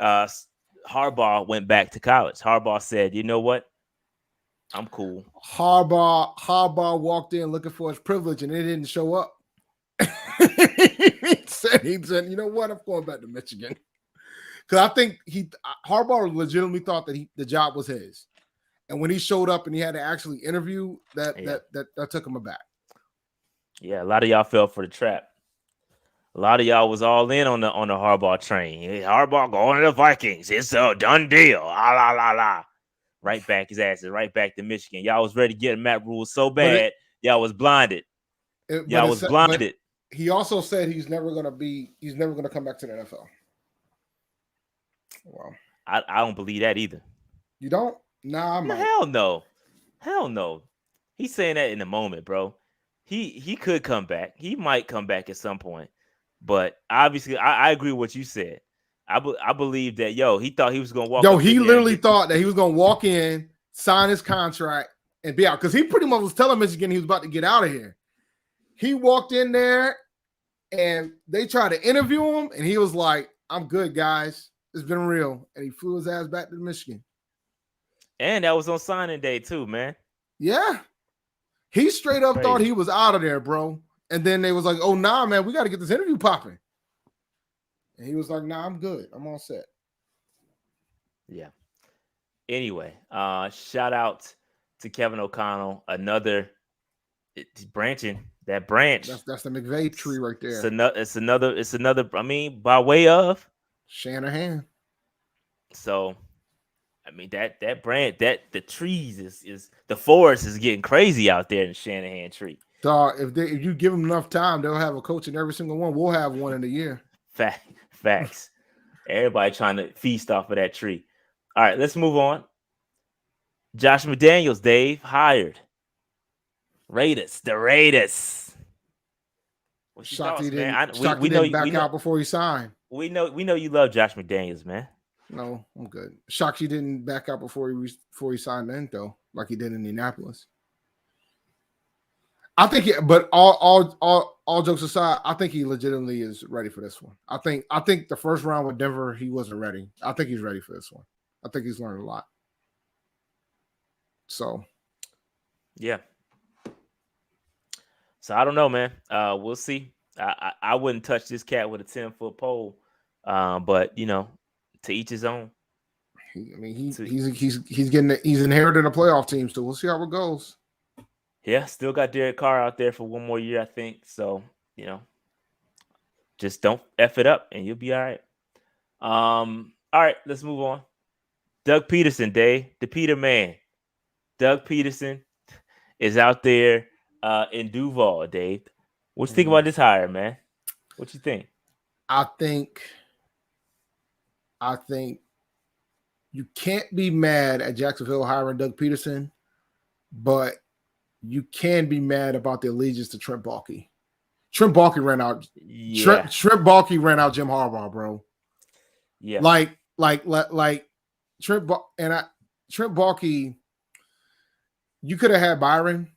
Speaker 1: Harbaugh went back to college. Harbaugh said, "You know what? I'm cool."
Speaker 2: Harbaugh walked in looking for his privilege, and it didn't show up. he said, "You know what? I'm going back to Michigan." Because I think Harbaugh legitimately thought that the job was his. And when he showed up and he had to actually interview, that took him aback.
Speaker 1: Yeah, a lot of y'all fell for the trap. A lot of y'all was all in on the Harbaugh train. Hey, Harbaugh going to the Vikings. It's a done deal. La. Right back his asses, right back to Michigan. Y'all was ready to get Matt Rule so bad, y'all was blinded. Blinded.
Speaker 2: He also said he's never gonna come back to the NFL. Wow.
Speaker 1: I don't believe that either.
Speaker 2: You don't? Nah,
Speaker 1: hell no. He's saying that in the moment, bro. He could come back. He might come back at some point. But obviously, I agree with what you said. I believe that, he thought he was going to walk.
Speaker 2: He literally thought that he was going to walk in, sign his contract, and be out. Because he pretty much was telling Michigan he was about to get out of here. He walked in there, and they tried to interview him, and he was like, "I'm good, guys. It's been real." And he flew his ass back to Michigan.
Speaker 1: And that was on signing day too, man.
Speaker 2: Yeah. He straight up thought he was out of there, bro. And then they was like, "Oh, nah, man, we got to get this interview popping." And he was like, "Nah, I'm good. I'm all set."
Speaker 1: Yeah. Anyway, shout out to Kevin O'Connell. It's branching. That branch.
Speaker 2: That's the McVay tree right there.
Speaker 1: It's another. I mean, by way of
Speaker 2: Shanahan.
Speaker 1: So, I mean that branch, the trees is the forest is getting crazy out there in the Shanahan tree.
Speaker 2: Dog, if you give them enough time, they'll have a coach in every single one. We'll have one in a year.
Speaker 1: Facts. Everybody trying to feast off of that tree. All right, let's move on. Josh McDaniels, Dave, hired. The Raiders.
Speaker 2: Shocked he didn't back out before he signed.
Speaker 1: We know you love Josh McDaniels, man.
Speaker 2: No, I'm good. Shocked he didn't back out before he signed in, though, like he did in Indianapolis. I think, but all jokes aside, I think he legitimately is ready for this one. I think the first round with Denver, he wasn't ready. I think he's ready for this one. I think he's learned a lot. So,
Speaker 1: yeah. So I don't know, man. We'll see. I wouldn't touch this cat with a 10-foot pole, but to each his own.
Speaker 2: He's inherited a playoff team, so we'll see how it goes.
Speaker 1: Yeah, still got Derek Carr out there for one more year, I think. So, just don't F it up and you'll be all right. All right, let's move on. Doug Peterson, Dave, the Peter man. Doug Peterson is out there in Duval, Dave. What you think about this hire, man? What you think?
Speaker 2: I think you can't be mad at Jacksonville hiring Doug Peterson, but you can be mad about the allegiance to Trent Baalke. Trent Baalke ran out. Yeah. Trent Baalke ran out Jim Harbaugh, bro.
Speaker 1: Yeah.
Speaker 2: Like Trent Baalke. You could have had Byron.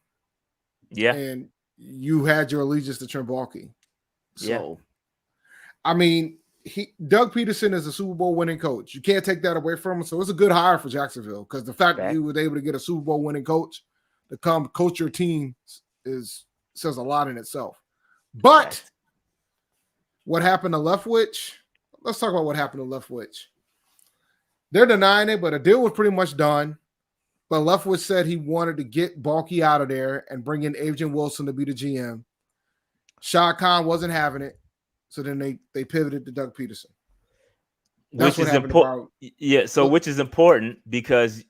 Speaker 1: Yeah.
Speaker 2: And you had your allegiance to Trent Baalke. So,
Speaker 1: yeah.
Speaker 2: I mean, Doug Peterson is a Super Bowl winning coach. You can't take that away from him. So it's a good hire for Jacksonville because the fact that he was able to get a Super Bowl winning coach to come coach your team says a lot in itself. But what happened to Leftwich? Let's talk about what happened to Leftwich. They're denying it, but a deal was pretty much done. But Leftwich said he wanted to get Baalke out of there and bring in Adrian Wilson to be the GM. Shad Khan wasn't having it. So then they pivoted to Doug Peterson. That's
Speaker 1: which
Speaker 2: what
Speaker 1: is
Speaker 2: happened
Speaker 1: important.
Speaker 2: about.
Speaker 1: Yeah, so
Speaker 2: Look,
Speaker 1: which is important because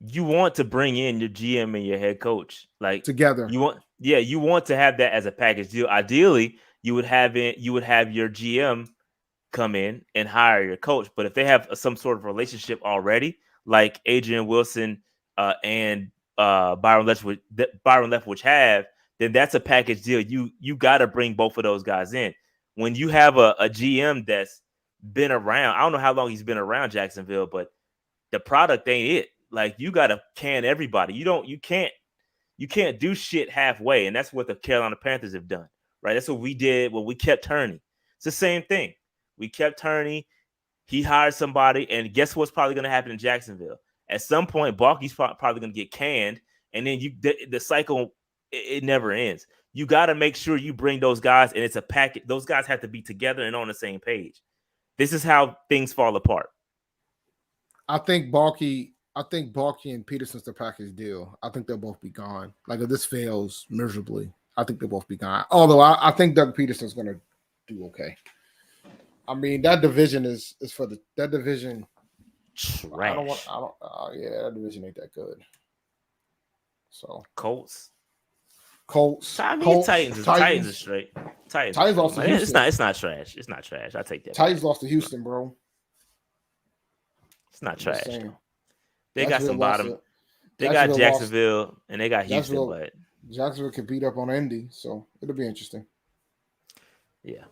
Speaker 1: you want to bring in your GM and your head coach. Like
Speaker 2: together.
Speaker 1: you want to have that as a package deal. Ideally, you would have your GM come in and hire your coach. But if they have some sort of relationship already, like Adrian Wilson and Byron Leftwich have, then that's a package deal. You got to bring both of those guys in. When you have a GM that's been around, I don't know how long he's been around Jacksonville, but the product ain't it. Like you got to can everybody. You can't do shit halfway, and that's what the Carolina Panthers have done. Right? That's what we did when we kept Turney. It's the same thing. We kept Turney. He hired somebody, and guess what's probably going to happen in Jacksonville? At some point, Balky's probably going to get canned, and then the cycle it never ends. You got to make sure you bring those guys, and it's a packet. Those guys have to be together and on the same page. This is how things fall apart.
Speaker 2: I think Balky. I think Balky and Peterson's the package deal. I think they'll both be gone. Like if this fails miserably, I think they'll both be gone. Although I think Doug Peterson's going to do okay. I mean that division is for that division.
Speaker 1: Trash.
Speaker 2: I don't. Yeah, that division ain't that good. So
Speaker 1: Colts.
Speaker 2: I mean,
Speaker 1: Colts, Titans are straight.
Speaker 2: Titans lost to Houston.
Speaker 1: It's not trash. It's not trash. I take that.
Speaker 2: Titans lost to Houston, bro.
Speaker 1: It's not trash. They got some bottom. They got Jacksonville and they got Houston, but
Speaker 2: Jacksonville could beat up on Indy, so it'll be interesting.
Speaker 1: Yeah.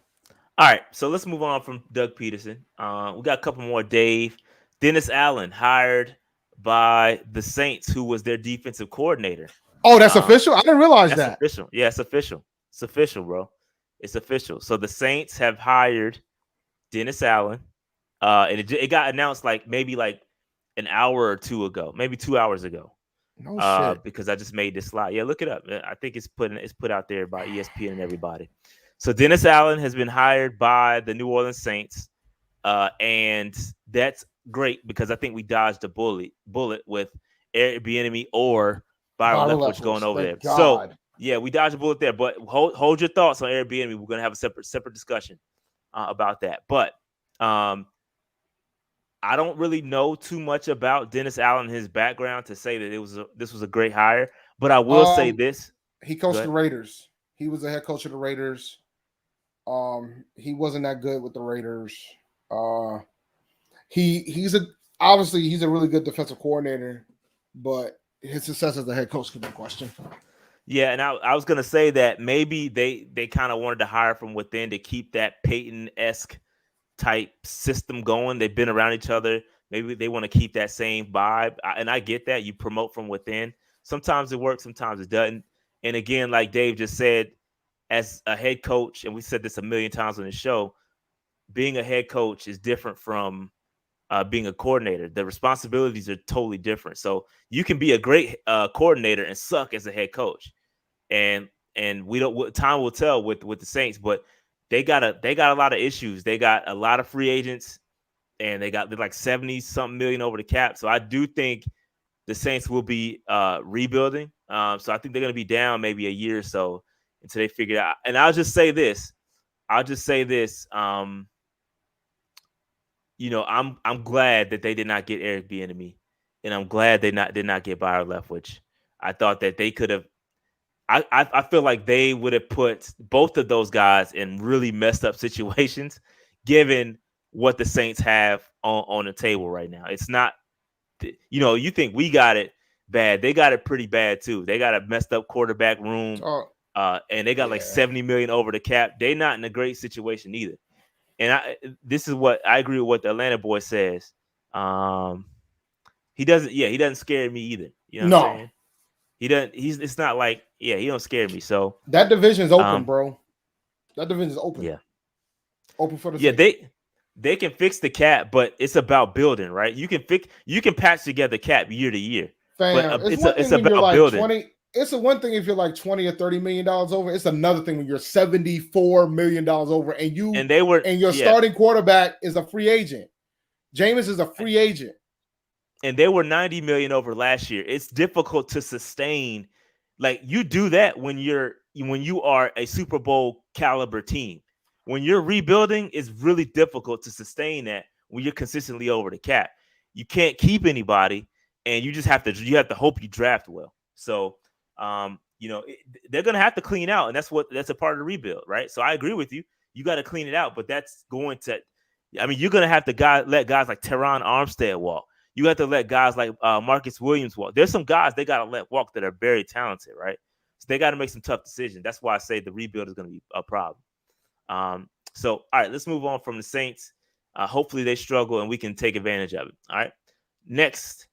Speaker 1: All right, so let's move on from Doug Peterson. We got a couple more. Dave, Dennis Allen hired by the Saints, who was their defensive coordinator.
Speaker 2: Oh, that's official? I didn't realize that.
Speaker 1: Official. Yeah, it's official. It's official, bro. It's official. So the Saints have hired Dennis Allen, and it got announced maybe an hour or two ago, maybe 2 hours ago.
Speaker 2: No shit.
Speaker 1: Because I just made this slide. Yeah, look it up. I think it's put out there by ESPN and everybody. So Dennis Allen has been hired by the New Orleans Saints, and that's great because I think we dodged a bullet with Eric Bieniemy or Byron Leftwich going over there.
Speaker 2: God.
Speaker 1: So yeah, we dodged a bullet there. But hold your thoughts on Eric Bieniemy. We're gonna have a separate discussion about that. But I don't really know too much about Dennis Allen and his background to say that this was a great hire. But I will say this:
Speaker 2: he coached the Raiders. He was the head coach of the Raiders. He wasn't that good with the Raiders. He's a really good defensive coordinator, but his success as a head coach could be questioned.
Speaker 1: Yeah, and I was gonna say that maybe they kind of wanted to hire from within to keep that Peyton-esque type system going. They've been around each other. Maybe they want to keep that same vibe, and I get that. You promote from within. Sometimes it works, sometimes it doesn't. And again, like Dave just said, as a head coach, and we said this a million times on the show, being a head coach is different from being a coordinator. The responsibilities are totally different. So you can be a great coordinator and suck as a head coach, and we don't. Time will tell with the Saints, but they got a lot of issues. They got a lot of free agents, and they're like 70-something million over the cap. So I do think the Saints will be rebuilding. So I think they're going to be down maybe a year or so until they figure it out. And I'll just say this. I'm glad that they did not get Eric Bieniemy, and I'm glad they did not get Byron Leftwich. I thought that they could have. I feel like they would have put both of those guys in really messed up situations, given what the Saints have on the table right now. It's not, you think we got it bad. They got it pretty bad too. They got a messed up quarterback room, and they got like 70 million over the cap. They're not in a great situation either. And this is what I agree with what the Atlanta boy says. He doesn't scare me either. You know what I'm saying? He doesn't. It's not like he don't scare me. So
Speaker 2: that division's open, bro. That division's open.
Speaker 1: Yeah,
Speaker 2: open for the
Speaker 1: Saints. They can fix the cap, but it's about building, right? You can patch together cap year to year.
Speaker 2: Fam,
Speaker 1: but it's about building.
Speaker 2: It's one thing if you're like $20 or $30 million over. It's another thing when you're $74 million over, and your starting quarterback is a free agent. Jameis is a free agent.
Speaker 1: And they were 90 million over last year. It's difficult to sustain. Like you do that when you are a Super Bowl caliber team. When you're rebuilding, it's really difficult to sustain that when you're consistently over the cap. You can't keep anybody, and you just have to hope you draft well. So, they're gonna have to clean out, and that's a part of the rebuild, right? So I agree with you. You got to clean it out, but that's going to. I mean, you're gonna have to let guys like Teron Armstead walk. You have to let guys like Marcus Williams walk. There's some guys they got to let walk that are very talented, right? So they got to make some tough decisions. That's why I say the rebuild is going to be a problem. So, all right, let's move on from the Saints. Hopefully they struggle and we can take advantage of it. All right. Next,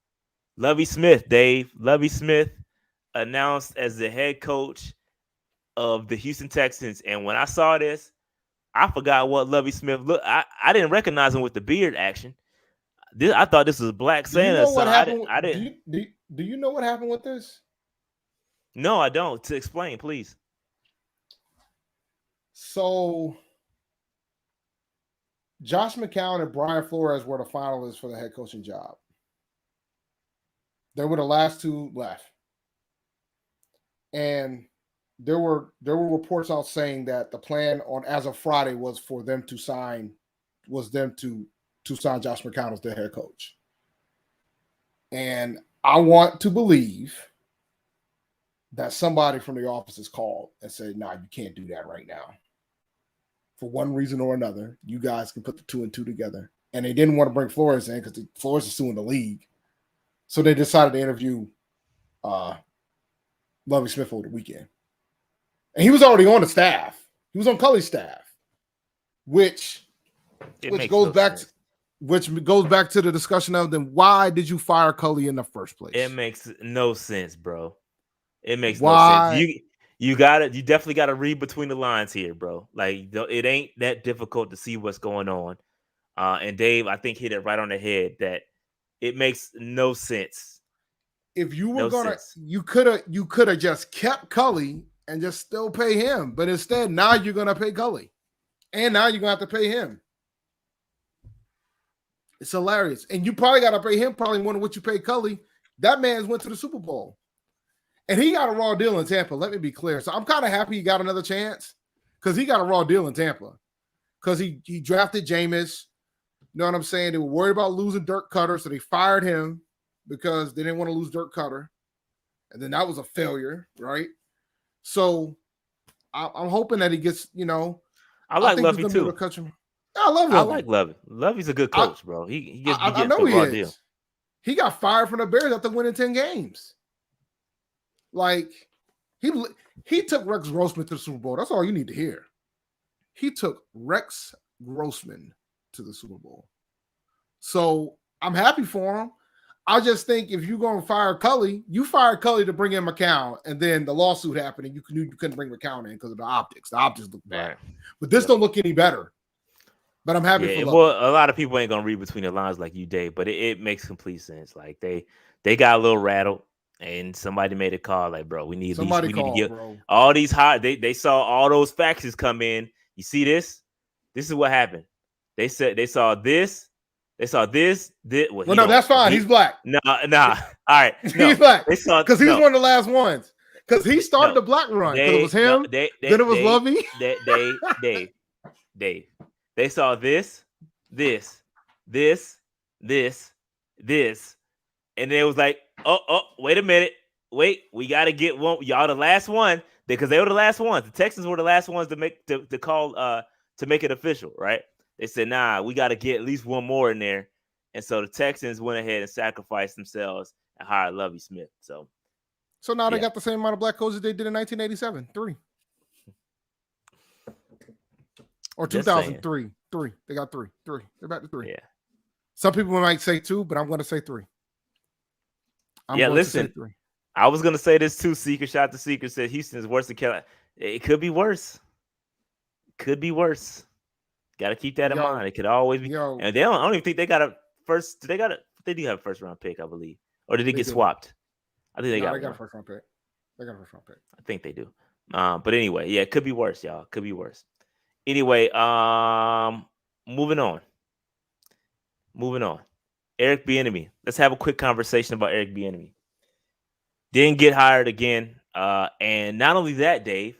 Speaker 1: Lovie Smith, Dave. Lovie Smith announced as the head coach of the Houston Texans. And when I saw this, I forgot what Lovie Smith looked. I didn't recognize him with the beard action. I thought this was Black Santa.
Speaker 2: Do you know what
Speaker 1: so
Speaker 2: happened?
Speaker 1: I didn't.
Speaker 2: Do you know what happened with this?
Speaker 1: No, I don't. To explain, please.
Speaker 2: So, Josh McCown and Brian Flores were the finalists for the head coaching job. They were the last two left. And there were reports out saying that the plan as of Friday was for them to sign Josh McCown as their head coach. And I want to believe that somebody from the office is called and said, "Nah, you can't do that right now. For one reason or another, you guys can put the 2 and 2 together." And they didn't want to bring Flores in because Flores is suing the league. So they decided to interview Lovie Smith over the weekend. And he was already on the staff. He was on Culley's staff, which goes back to the discussion of then why did you fire Culley in the first place?
Speaker 1: It makes no sense, bro. It makes no sense. You definitely gotta read between the lines here, bro. Like it ain't that difficult to see what's going on. And Dave, I think, hit it right on the head that it makes no sense.
Speaker 2: If you were you could have just kept Culley and just still pay him, but instead now you're gonna pay Culley, and now you're gonna have to pay him. It's hilarious, and you probably got to pay him probably more than what you pay Culley. That man's went to the Super Bowl, and he got a raw deal in Tampa. Let me be clear. So I'm kind of happy he got another chance because he got a raw deal in Tampa because he drafted Jameis. You know what I'm saying? They were worried about losing Dirk Cutter, so they fired him because they didn't want to lose Dirk Cutter, and then that was a failure, right? So I'm hoping that he gets.
Speaker 1: I like Lovie too.
Speaker 2: I love Lovie.
Speaker 1: I like Lovie. Lovie's a good coach, bro. He gets
Speaker 2: I know he is. Deal. He got fired from the Bears after winning 10 games. Like he took Rex Grossman to the Super Bowl. That's all you need to hear. He took Rex Grossman to the Super Bowl. So I'm happy for him. I just think if you're going to fire Culley, you fired Culley to bring in McCown, and then the lawsuit happened, and you couldn't bring McCown in because of the optics. The optics look bad. Right. But this don't look any better. But I'm happy for Lovie.
Speaker 1: Well, a lot of people ain't gonna read between the lines like you, Dave, but it makes complete sense. Like they got a little rattled, and somebody made a call. Like, bro, we need to get all these hot. They saw all those faxes come in. You see this? This is what happened. They said they saw this. They saw this.
Speaker 2: Well, no, that's fine. He's black.
Speaker 1: Nah. All right, no.
Speaker 2: He's black. Because he was one of the last ones. Because he started the black run. Because it was him. Then it was Lovie.
Speaker 1: Dave. They saw this, and it was like, oh, wait a minute, we got to get one. Y'all the last one because they were the last ones. The Texans were the last ones to make to call to make it official, right? They said, nah, we got to get at least one more in there, and so the Texans went ahead and sacrificed themselves and hired Lovie Smith. So
Speaker 2: now they got the same amount of black coaches they did in 1987, 3. Or 2003. 3. They got 3. They're back to 3.
Speaker 1: Yeah.
Speaker 2: Some people might say 2, but I'm going to say 3.
Speaker 1: Listen. I was going to say this too. Seeker shot to Seeker said Houston is worse than Carolina. It could be worse. Got to keep that in mind. It could always be. And I don't even think they got a first. They do have a first round pick, I believe. Or did it get swapped? I think they got a
Speaker 2: first round pick. They got a first round pick.
Speaker 1: I think they do. But anyway, it could be worse, y'all. Could be worse. Anyway, moving on. Eric Bieniemy. Let's have a quick conversation about Eric Bieniemy. Didn't get hired again. And not only that, Dave,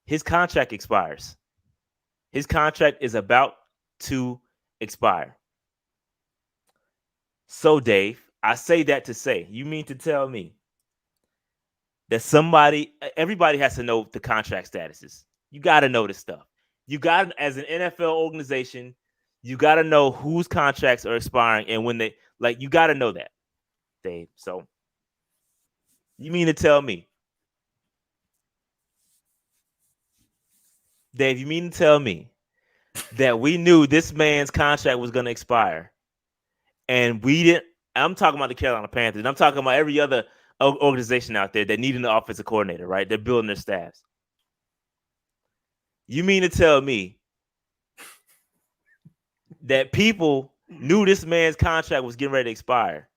Speaker 1: his contract expires. His contract is about to expire. So, Dave, I say that to say, you mean to tell me that everybody has to know the contract statuses. You got to know this stuff. You got as an NFL organization, you got to know whose contracts are expiring and when they like. You got to know that, Dave. So, you mean to tell me, Dave? You mean to tell me that we knew this man's contract was going to expire, and we didn't? I'm talking about the Carolina Panthers. And I'm talking about every other organization out there that needed an offensive coordinator, right? They're building their staffs. You mean to tell me that people knew this man's contract was getting ready to expire,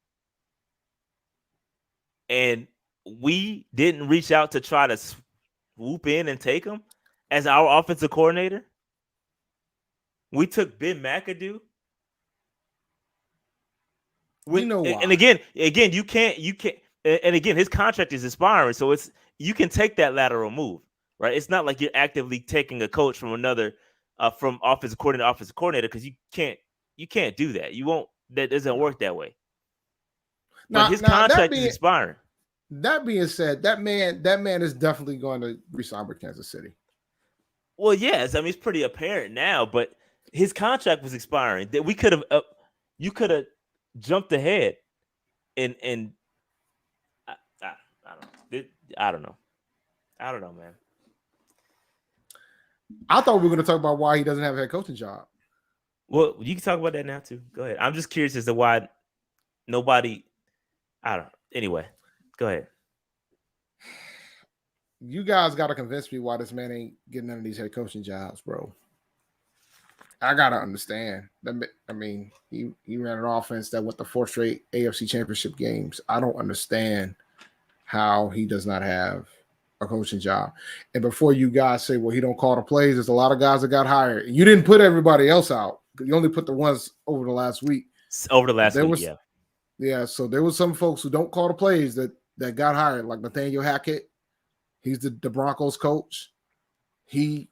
Speaker 1: and we didn't reach out to try to swoop in and take him as our offensive coordinator? We took Ben McAdoo.
Speaker 2: You know why?
Speaker 1: And again, you can't, and again, his contract is expiring, so you can take that lateral move, right? It's not like you're actively taking a coach from another, from offensive coordinator to offensive coordinator, because you can't do that. You won't. That doesn't work that way. But his contract is expiring.
Speaker 2: That being said, that man is definitely going to resign with Kansas City.
Speaker 1: Well, yes, I mean it's pretty apparent now, but his contract was expiring. That we could have, you could have jumped ahead, and I don't know, man.
Speaker 2: I thought we were going to talk about why he doesn't have a head coaching job.
Speaker 1: Well, you can talk about that now too. Go ahead. I'm just curious as to why nobody. I don't know. Anyway, go ahead.
Speaker 2: You guys got to convince me why this man ain't getting none of these head coaching jobs, bro. I gotta understand. I mean, he ran an offense that went to 4 straight AFC Championship games. I don't understand how he does not have a coaching job. And before you guys say, well, he don't call the plays, there's a lot of guys that got hired. You didn't put everybody else out. You only put the ones over the last week.
Speaker 1: Yeah.
Speaker 2: Yeah, so there was some folks who don't call the plays that got hired, like Nathaniel Hackett. He's the Broncos coach. He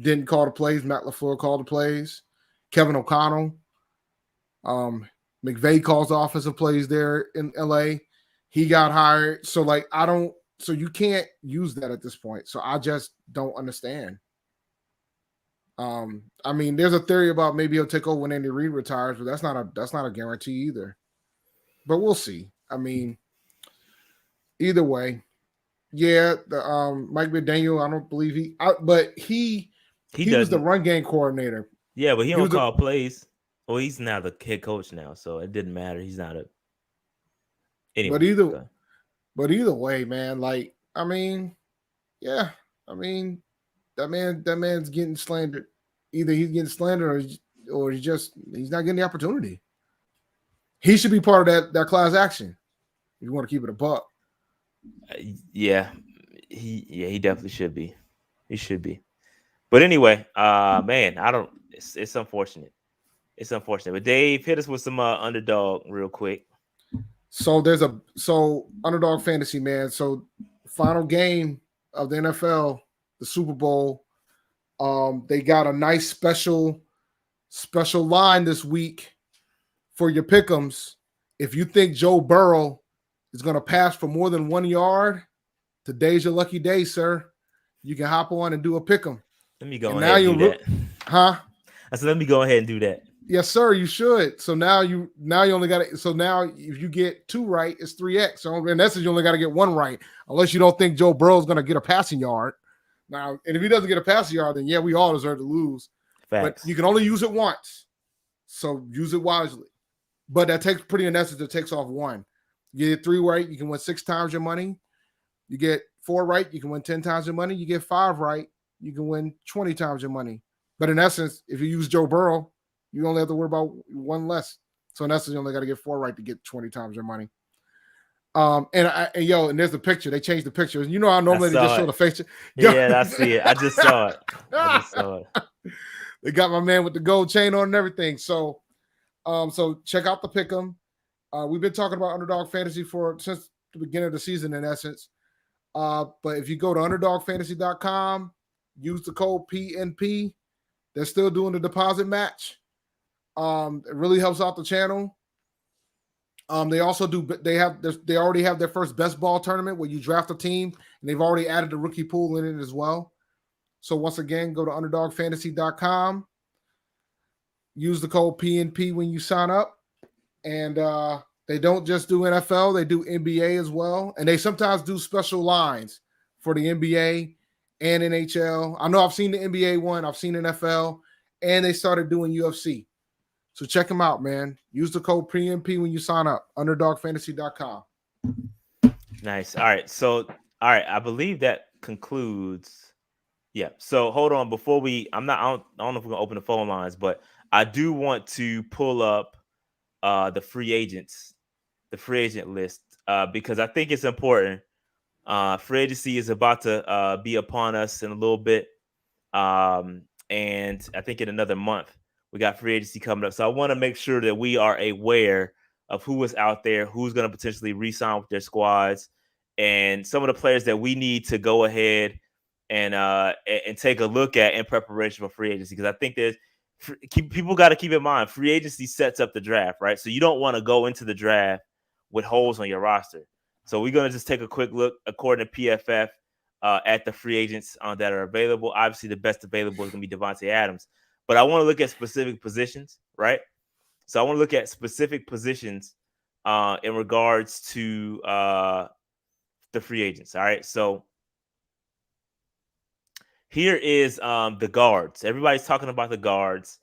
Speaker 2: didn't call the plays. Matt LaFleur called the plays. Kevin O'Connell. McVay calls the offensive plays there in LA. He got hired. So, so you can't use that at this point. So I just don't understand. I mean, there's a theory about maybe he'll take over when Andy Reid retires, but that's not a guarantee either. But we'll see. I mean, either way, yeah, the Mike McDaniel, I don't believe he was the run game coordinator.
Speaker 1: Yeah, but he don't call plays. Well, he's now the head coach now, so it didn't matter. He's not a. Anyway,
Speaker 2: but either way, man. Like, I mean, yeah, I mean, that man's getting slandered. Either he's getting slandered or he's not getting the opportunity. He should be part of that class action. If you want to keep it a buck.
Speaker 1: Yeah, he definitely should be. He should be. But anyway, man, it's unfortunate. It's unfortunate. But Dave, hit us with some underdog real quick.
Speaker 2: So Underdog Fantasy, man. So final game of the NFL, the Super Bowl. They got a nice special line this week for your pick'ems. If you think Joe Burrow is going to pass for more than 1 yard, today's your lucky day, sir. You can hop on and do a pick'em.
Speaker 1: Let me go ahead and do that.
Speaker 2: Huh?
Speaker 1: I said, let me go ahead and do that.
Speaker 2: Yes, sir. You should. So now you only got it. So now if you get 2 right, it's 3x. So in essence, you only got to get 1 right, unless you don't think Joe Burrow is going to get a passing yard. Now, and if he doesn't get a passing yard, then yeah, we all deserve to lose.
Speaker 1: Facts.
Speaker 2: But you can only use it once, so use it wisely. But that takes in essence, it takes off 1. You get 3 right, you can win 6 times your money. You get 4 right, you can win 10 times your money. You get 5 right, you can win 20 times your money. But in essence, if you use Joe Burrow, you only have to worry about 1 less. So in essence, you only got to get 4 right to get 20 times your money. And there's the picture. They changed the picture. You know how normally they just show the face.
Speaker 1: Yeah, I see it. I just saw it.
Speaker 2: They got my man with the gold chain on and everything. So check out the pick'em. We've been talking about Underdog Fantasy since the beginning of the season, in essence. But if you go to underdogfantasy.com, use the code PNP. They're still doing the deposit match. It really helps out the channel. They also do. They already have their first best ball tournament where you draft a team, and they've already added the rookie pool in it as well. So once again, go to underdogfantasy.com. Use the code PNP when you sign up, and they don't just do NFL; they do NBA as well, and they sometimes do special lines for the NBA and NHL. I know I've seen the NBA one, I've seen NFL, and they started doing UFC. So check them out, man. Use the code PNP when you sign up. Underdogfantasy.com.
Speaker 1: Nice. All right. So, all right. I believe that concludes. Yeah. So hold on. Before we, I don't know if we're gonna open the phone lines, but I do want to pull up the free agents, the free agent list, because I think it's important. Free agency is about to be upon us in a little bit, and I think in another month we got free agency coming up. So I want to make sure that we are aware of who is out there, who's going to potentially re-sign with their squads, and some of the players that we need to go ahead and take a look at in preparation for free agency. Because I think people got to keep in mind free agency sets up the draft, right? So you don't want to go into the draft with holes on your roster. So we're going to just take a quick look according to PFF at the free agents that are available. Obviously, the best available is going to be Devontae Adams. But I want to look at specific positions, right? So I want to look at specific positions in regards to the free agents. All right. So here is the guards. Everybody's talking about the guards.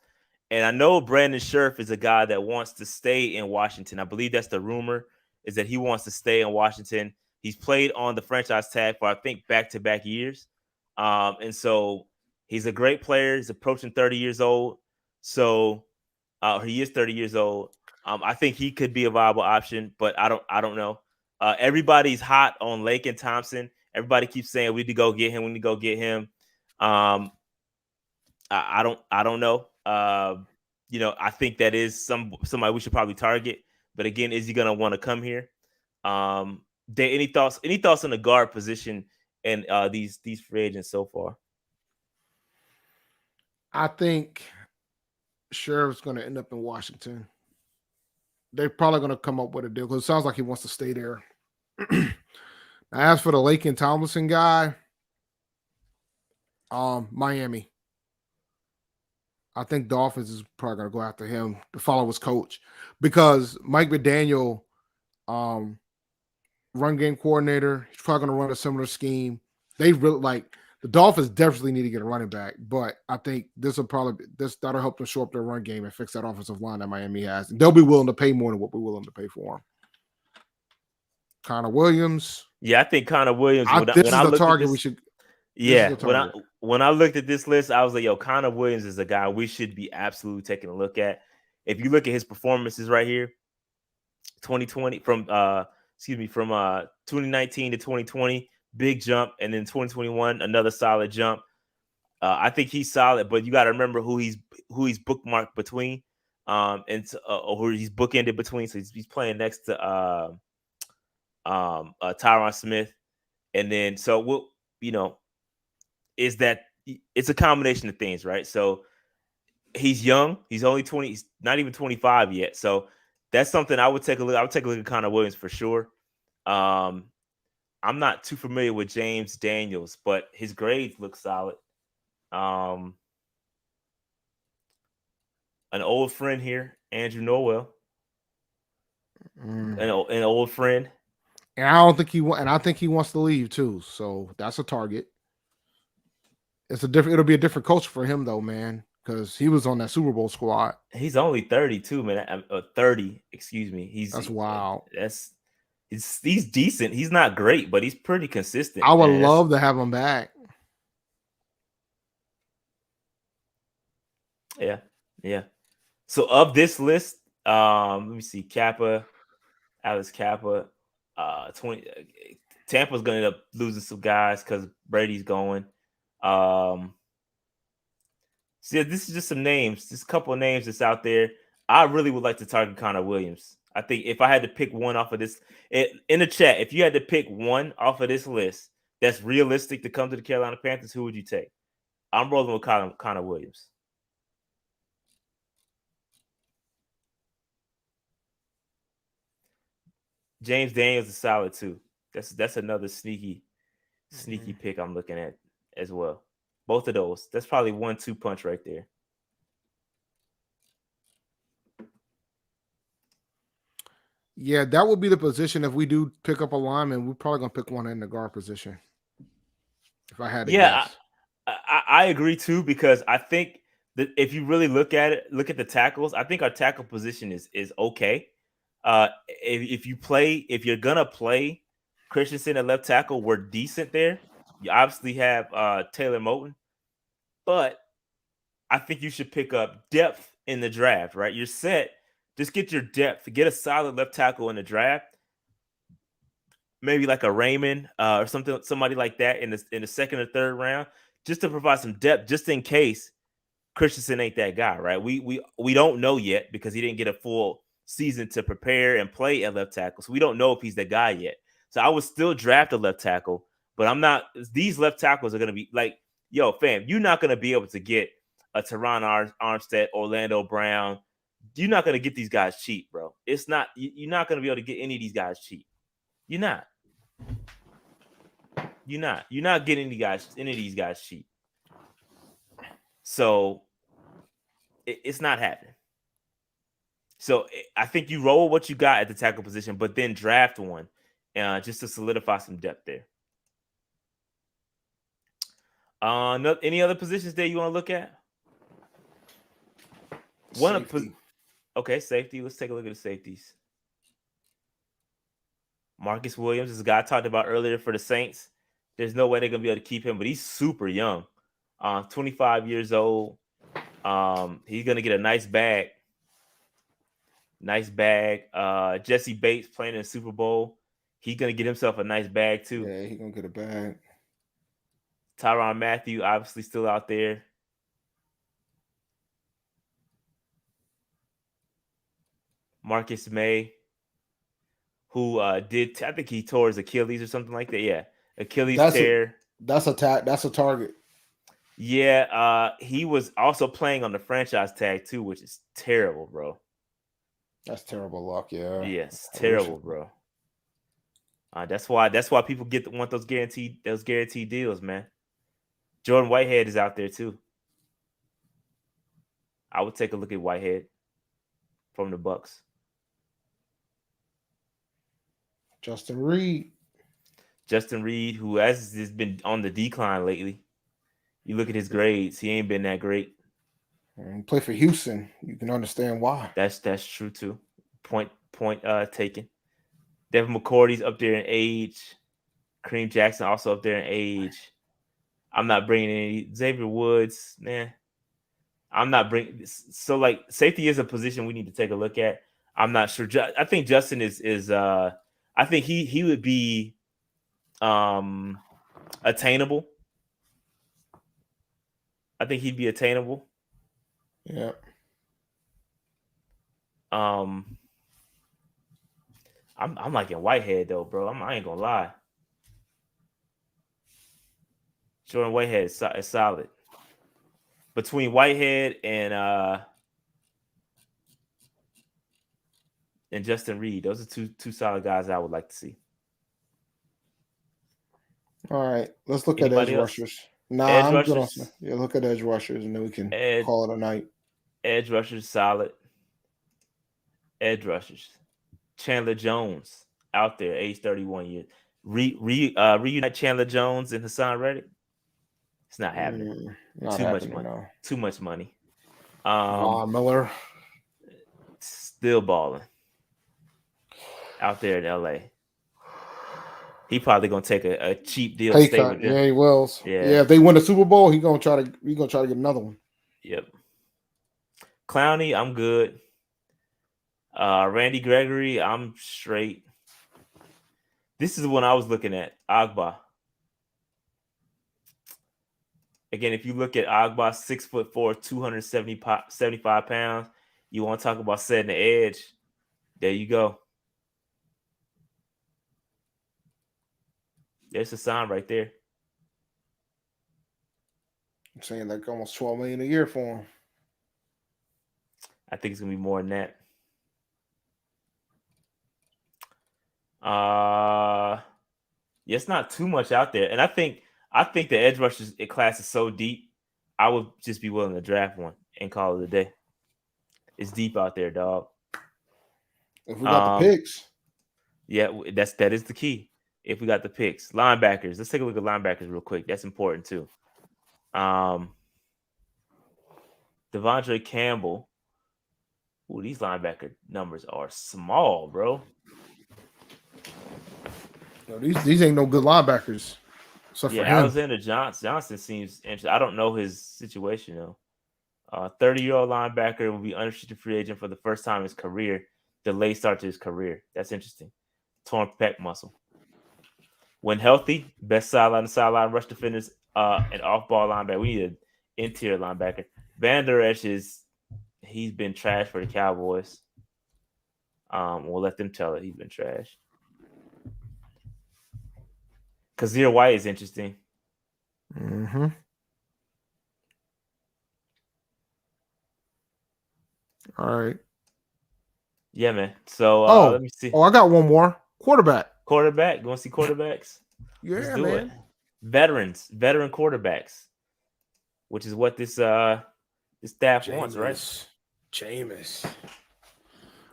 Speaker 1: And I know Brandon Scherf is a guy that wants to stay in Washington. I believe that's the rumor, is that he wants to stay in Washington. He's played on the franchise tag for, I think, back-to-back years. And so he's a great player. He's approaching 30 years old. So he is 30 years old. I think he could be a viable option, but I don't know. Everybody's hot on Lake and Thompson. Everybody keeps saying we need to go get him. We need to go get him. I don't know. I think that is somebody we should probably target. But again, is he gonna want to come here? Dave, any thoughts? Any thoughts on the guard position and these free agents so far?
Speaker 2: I think Sheriff's going to end up in Washington. They're probably going to come up with a deal because it sounds like he wants to stay there. Now, as for the Lake and Tomlinson guy, Miami. I think Dolphins is probably going to go after him to follow his coach because Mike McDaniel, run game coordinator, he's probably going to run a similar scheme. They really the Dolphins definitely need to get a running back, but I think that'll help them shore up their run game and fix that offensive line that Miami has. And they'll be willing to pay more than what we're willing to pay for him. Connor Williams.
Speaker 1: Yeah, I think Connor Williams.
Speaker 2: This is the target we should.
Speaker 1: Yeah, when I looked at this list, I was like, "Yo, Connor Williams is a guy we should be absolutely taking a look at." If you look at his performances right here, 2020 from 2019 to 2020, big jump, and then 2021, another solid jump. I think he's solid, but you got to remember who he's bookmarked between, or who he's bookended between. So he's playing next to Tyron Smith, and then is that it's a combination of things, right? So he's young. He's only 20. He's not even 25 yet. So that's something I would take a look. I would take a look at Connor Williams for sure. I'm not too familiar with James Daniels, but his grades look solid. An old friend here, Andrew Norwell. An old friend.
Speaker 2: And I don't think I think he wants to leave too. So that's a target. It'll be a different culture for him though, man, because he was on that Super Bowl squad.
Speaker 1: He's only 32, man. 30, excuse me.
Speaker 2: That's wild.
Speaker 1: He's decent. He's not great, but he's pretty consistent.
Speaker 2: I would love to have him back.
Speaker 1: Yeah. So of this list, let me see. Alex Kappa, 20. Tampa's gonna end up losing some guys because Brady's going. See, this is just some names, just a couple of names that's out there. I really would like to target Connor Williams. I think if I had to pick one off of this, in the chat, if you had to pick one off of this list that's realistic to come to the Carolina Panthers, who would you take? I'm rolling with Connor Williams. James Daniels is solid too. That's another sneaky
Speaker 2: Mhm.
Speaker 1: pick I'm looking at as well. Both of those. That's probably 1-2 punch right there.
Speaker 2: Yeah, that would be the position if we do pick up a lineman. We're probably gonna pick one in the guard position. If I had to
Speaker 1: Yeah,
Speaker 2: guess.
Speaker 1: I agree too because I think that if you really look at it, look at the tackles. I think our tackle position is okay. If you're gonna play Christensen at left tackle, we're decent there. You obviously have Taylor Moton, but I think you should pick up depth in the draft. Right, you're set. Just get your depth. Get a solid left tackle in the draft. Maybe like a Raymond or somebody like that in the second or third round, just to provide some depth, just in case Christensen ain't that guy, right? We don't know yet because he didn't get a full season to prepare and play at left tackle, so we don't know if he's the guy yet. So I would still draft a left tackle, but I'm not. These left tackles are going to be like, yo, fam, you're not going to be able to get a Teron Armstead, Orlando Brown. You're not going to get these guys cheap, bro. It's not. You're not going to be able to get any of these guys cheap. You're not. You're not getting any of these guys cheap. So it's not happening. So I think you roll what you got at the tackle position, but then draft one, just to solidify some depth there. Any other positions there you want to look at?
Speaker 2: Safety.
Speaker 1: Okay, safety. Let's take a look at the safeties. Marcus Williams is a guy I talked about earlier for the Saints. There's no way they're gonna be able to keep him, but he's super young. 25 years old. He's gonna get a nice bag. Nice bag. Jesse Bates playing in the Super Bowl. He's gonna get himself a nice bag too.
Speaker 2: Yeah, he's gonna get a bag.
Speaker 1: Tyrann Mathieu obviously still out there. Marcus May, who I think he tore his Achilles or something like that. Yeah, Achilles
Speaker 2: That's a
Speaker 1: tear.
Speaker 2: that's a target.
Speaker 1: Yeah, he was also playing on the franchise tag too, which is terrible, bro.
Speaker 2: That's terrible luck. Yeah.
Speaker 1: Yes,
Speaker 2: I wish.
Speaker 1: terrible, bro. That's why people want those guaranteed deals, man. Jordan Whitehead is out there too. I would take a look at Whitehead from the Bucks.
Speaker 2: Justin Reed.
Speaker 1: Justin Reed, who has been on the decline lately. You look at his grades; he ain't been that great.
Speaker 2: And play for Houston. You can understand why.
Speaker 1: That's true too. Point taken. Devin McCourty's up there in age. Kareem Jackson also up there in age. I'm not bringing any Xavier Woods, man. I'm not bringing. So like safety is a position we need to take a look at. I'm not sure. I think Justin is. I think he would be attainable. I think he'd be attainable.
Speaker 2: Yeah.
Speaker 1: Um, I'm liking Whitehead though, bro. I ain't gonna lie. Jordan Whitehead is solid. Between Whitehead and Justin Reed, those are two solid guys I would like to see.
Speaker 2: All right. Let's look at edge
Speaker 1: Anybody else?
Speaker 2: rushers. Nah,
Speaker 1: Edge
Speaker 2: I'm good on.
Speaker 1: rushers,
Speaker 2: Yeah, look at edge rushers, and then we can
Speaker 1: edge
Speaker 2: call it a night.
Speaker 1: edge rushers solid. Edge rushers. Chandler Jones out there, age 31 years. Reunite Chandler Jones and Hassan Reddick. It's not happening.
Speaker 2: Not
Speaker 1: Too much
Speaker 2: happening
Speaker 1: money.
Speaker 2: now.
Speaker 1: Too much money.
Speaker 2: Von Miller.
Speaker 1: Still balling out there in LA. He probably gonna take a cheap deal to
Speaker 2: Pay
Speaker 1: stay
Speaker 2: cut.
Speaker 1: with them.
Speaker 2: Yeah, he will.
Speaker 1: Yeah.
Speaker 2: Yeah, if they win the Super Bowl, he gonna try to get another one.
Speaker 1: Yep. Clowney, I'm good. Randy Gregory, I'm straight. This is the one I was looking at. Agba. Again, if you look at Agba, 6'4", 275 pounds, you want to talk about setting the edge. There you go. There's a sign right there.
Speaker 2: I'm saying like almost $12 million a year for him.
Speaker 1: I think it's gonna be more than that. Yeah, it's not too much out there, and I think the edge rushers class is so deep. I would just be willing to draft one and call it a day. It's deep out there, dog.
Speaker 2: If we got the
Speaker 1: Um,
Speaker 2: picks,
Speaker 1: yeah, that is the key. If we got the picks, linebackers. Let's take a look at linebackers real quick. That's important too. Um, Devondre Campbell. Ooh, these linebacker numbers are small, bro.
Speaker 2: these ain't no good linebackers, except
Speaker 1: Yeah,
Speaker 2: for him.
Speaker 1: Alexander Johnson seems interesting. I don't know his situation though. 30-year-old linebacker will be unrestricted free agent for the first time in his career. Delayed start to his career. That's interesting. Torn pec muscle. When healthy, best sideline to sideline rush defenders and off-ball linebacker. We need an interior linebacker. Van Der Esch he's been trash for the Cowboys. We'll let them tell it. He's been trash. Kazir White is interesting.
Speaker 2: Mm-hmm. All right.
Speaker 1: Yeah, man. So let me see.
Speaker 2: I got one more quarterback.
Speaker 1: Quarterback. You want to see quarterbacks?
Speaker 2: Yeah,
Speaker 1: Let's do
Speaker 2: man.
Speaker 1: it. Veteran quarterbacks, which is what this staff wants, right?
Speaker 2: Jameis.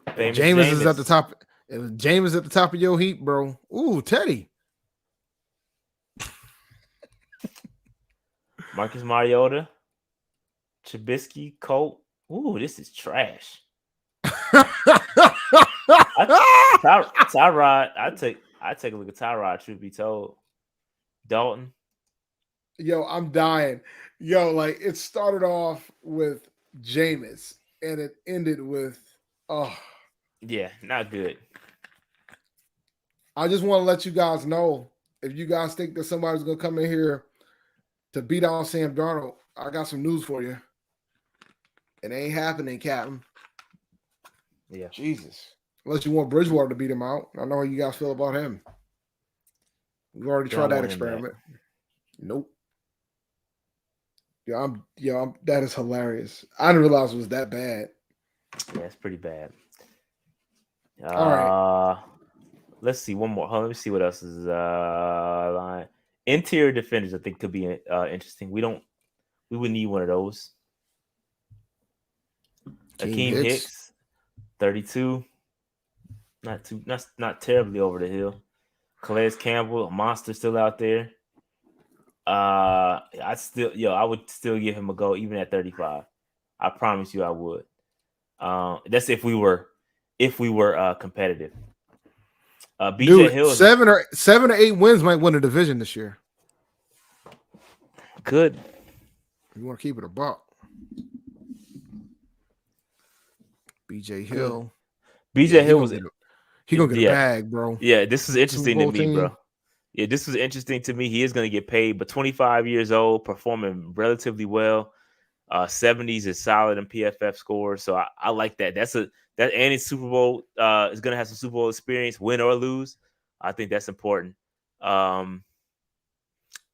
Speaker 1: Jameis
Speaker 2: is at the top. Jameis at the top of your heap, bro. Ooh, Teddy.
Speaker 1: Marcus Mariota, Trubisky, Colt. Ooh, this is trash. Tyrod. I take a look at Tyrod. Truth be told, Dalton.
Speaker 2: Yo, I'm dying. Yo, like it started off with Jameis and it ended with
Speaker 1: Yeah, not good.
Speaker 2: I just want to let you guys know if you guys think that somebody's gonna come in here to beat out Sam Darnold, I got some news for you. It ain't happening, Captain.
Speaker 1: Yeah.
Speaker 2: Jesus. Unless you want Bridgewater to beat him out. I know how you guys feel about him. We've already tried that experiment. Nope. That is hilarious. I didn't realize it was that bad.
Speaker 1: Yeah, it's pretty bad.
Speaker 2: All right.
Speaker 1: Let's see one more. Let me see what else is line. Interior defenders, I think, could be interesting. We would need one of those. Akeem Hicks, 32. Not terribly over the hill. Calais Campbell, a monster still out there. I would still give him a go even at 35. I promise you I would. That's if we were competitive. BJ Hill,
Speaker 2: 7 or 8 wins might win a division this year.
Speaker 1: Good.
Speaker 2: You want to keep it a buck. BJ Hill.
Speaker 1: Hill was
Speaker 2: he gonna get a bag, bro.
Speaker 1: Yeah, this was interesting to me, bro. Yeah, this was interesting to me. He is gonna get paid, but 25 years old, performing relatively well. 70s is solid in PFF scores, so I like that. And his Super Bowl is gonna have some Super Bowl experience, win or lose. I think that's important.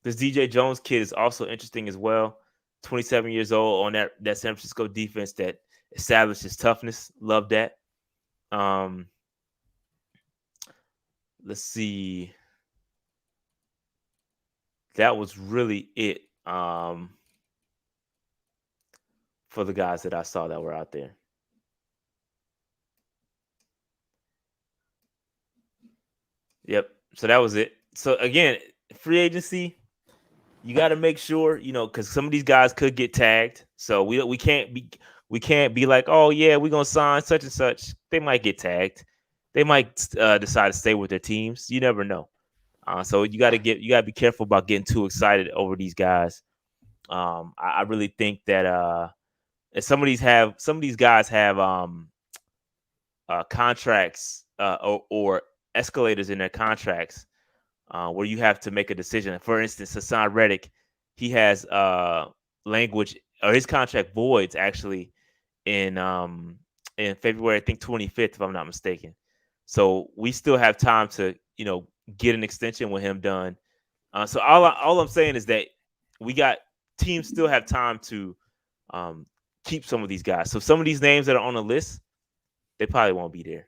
Speaker 1: This DJ Jones kid is also interesting as well. 27 years old on that San Francisco defense that establishes toughness. Love that. Let's see. That was really it for the guys that I saw that were out there. Yep. So that was it. So again, free agency, you got to make sure, because some of these guys could get tagged. So we can't be like, oh yeah, we're gonna sign such and such. They might get tagged. They might decide to stay with their teams. You never know. So you got to be careful about getting too excited over these guys. I really think that some of these guys have contracts or escalators in their contracts where you have to make a decision. For instance, Hassan Reddick, he has language, or his contract voids actually in February, I think 25th, if I'm not mistaken. So we still have time to get an extension with him done. So all I'm saying is that teams still have time to keep some of these guys. So some of these names that are on the list, they probably won't be there.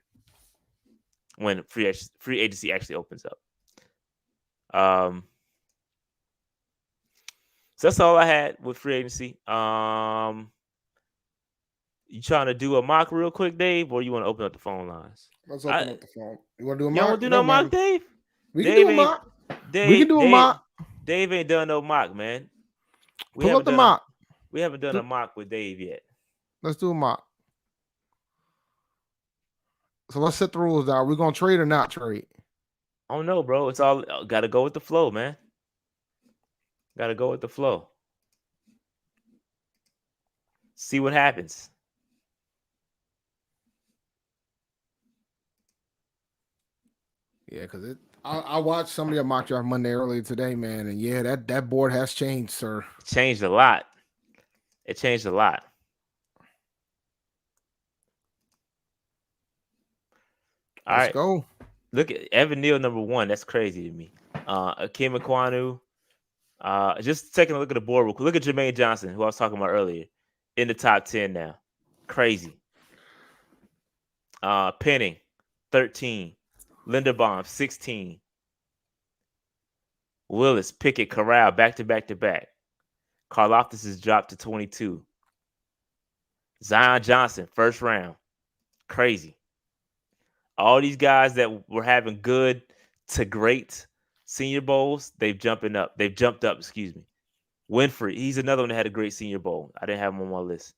Speaker 1: when free agency actually opens up. So that's all I had with free agency. You trying to do a mock real quick, Dave, or you want to open up the phone lines?
Speaker 2: Let's open up the phone. You want to do a
Speaker 1: You don't
Speaker 2: mock?
Speaker 1: want to do
Speaker 2: It
Speaker 1: no
Speaker 2: don't
Speaker 1: mock,
Speaker 2: matter.
Speaker 1: Dave?
Speaker 2: We can do
Speaker 1: Dave
Speaker 2: a
Speaker 1: ain't
Speaker 2: mock. We can
Speaker 1: Dave
Speaker 2: do a
Speaker 1: Dave
Speaker 2: mock.
Speaker 1: Dave ain't done no mock, man.
Speaker 2: Pull up the mock.
Speaker 1: We haven't done a mock with Dave yet.
Speaker 2: Let's do a mock. So let's set the rules down. We're gonna trade or not trade?
Speaker 1: I don't know, bro. It's all got to go with the flow, man. Got to go with the flow. See what happens.
Speaker 2: Yeah, because I watched some of your mock draft Monday earlier today, man, and yeah, that board has changed, sir.
Speaker 1: It changed a lot. It changed a lot.
Speaker 2: Let's go.
Speaker 1: Look at Evan Neal, number 1. That's crazy to me. Akeem Ekwonu. Just taking a look at the board real quick. Look at Jermaine Johnson, who I was talking about earlier, in the top 10 now. Crazy. Penning, 13. Linderbaum, 16. Willis, Pickett, Corral, back to back to back. Karlaftis is dropped to 22. Zion Johnson, first round. Crazy. All these guys that were having good to great Senior Bowls, they've jumped up. Excuse me. Winfrey, he's another one that had a great Senior Bowl. I didn't have him on my list.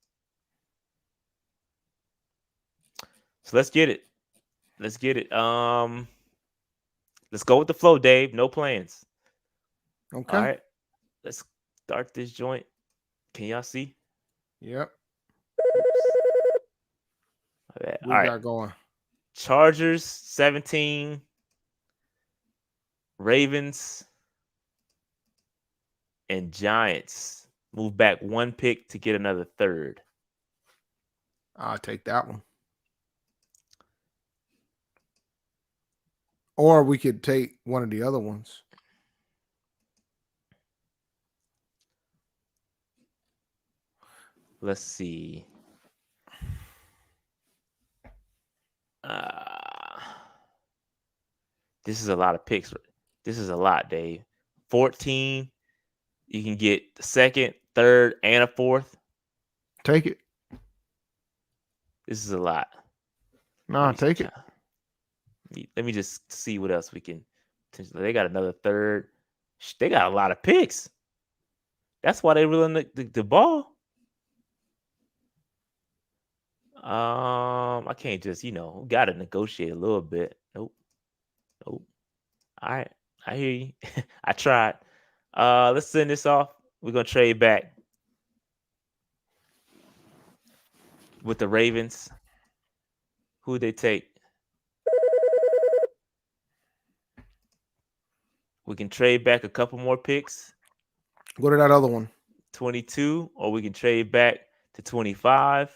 Speaker 1: So let's get it. Let's go with the flow, Dave. No plans.
Speaker 2: Okay.
Speaker 1: All right. Let's start this joint. Can y'all see?
Speaker 2: Yep.
Speaker 1: All right.
Speaker 2: Got going.
Speaker 1: Chargers 17. Ravens and Giants move back 1 pick to get another third.
Speaker 2: I'll take that one. Or we could take one of the other ones.
Speaker 1: Let's see. This is a lot of picks. This is a lot, Dave. 14. You can get the second, third, and a fourth.
Speaker 2: Take it.
Speaker 1: This is a lot.
Speaker 2: No, take it.
Speaker 1: Let me just see what else we can. They got another third. They got a lot of picks. That's why they really the ball. I can't just, got to negotiate a little bit. Nope. All right. I hear you. I tried. Let's send this off. We're going to trade back with the Ravens. Who they take? We can trade back a couple more picks.
Speaker 2: Go to that other one.
Speaker 1: 22, or we can trade back to 25,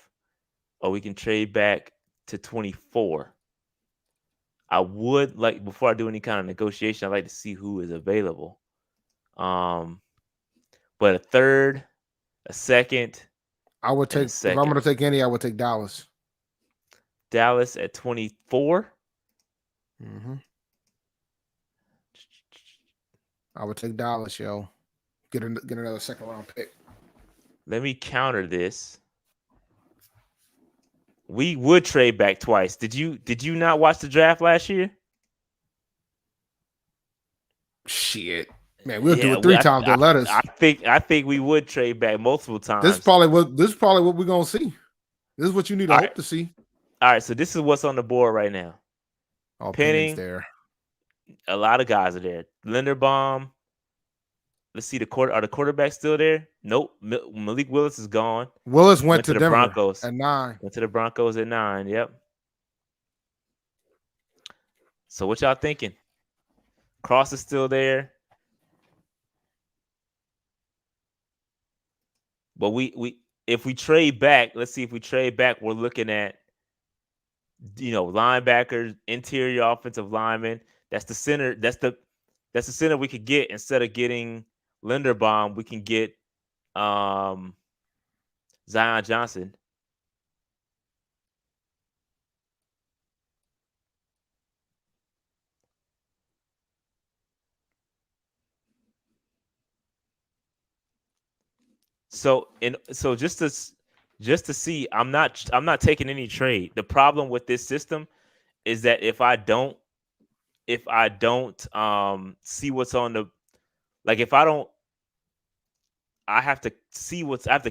Speaker 1: or we can trade back to 24. I would like, before I do any kind of negotiation, I'd like to see who is available. But a third, a second.
Speaker 2: I would take, if I'm going to take any, I would take Dallas.
Speaker 1: Dallas at 24.
Speaker 2: Mm-hmm. I would take Dallas, yo. Get another second round pick.
Speaker 1: Let me counter this. We would trade back twice. Did you not watch the draft last year?
Speaker 2: Shit. Man, we'll do it 3 times. They'll let us.
Speaker 1: I think we would trade back multiple times.
Speaker 2: This is probably what we're gonna see. This is what you need to hope to see.
Speaker 1: All right, so this is what's on the board right now.
Speaker 2: Penning there.
Speaker 1: A lot of guys are there. Linderbaum. Let's see, are the quarterbacks still there? Nope. Malik Willis is gone.
Speaker 2: Willis went to the Denver
Speaker 1: Broncos
Speaker 2: at 9.
Speaker 1: Went to the Broncos at 9. Yep. So what y'all thinking? Cross is still there. But if we trade back, let's see if we trade back, we're looking at linebackers, interior offensive linemen. That's the center. That's the center we could get instead of getting Linderbaum. We can get Zion Johnson. So just to see, I'm not taking any trade. The problem with this system is that if I don't see what's on the, like, if I don't, I have to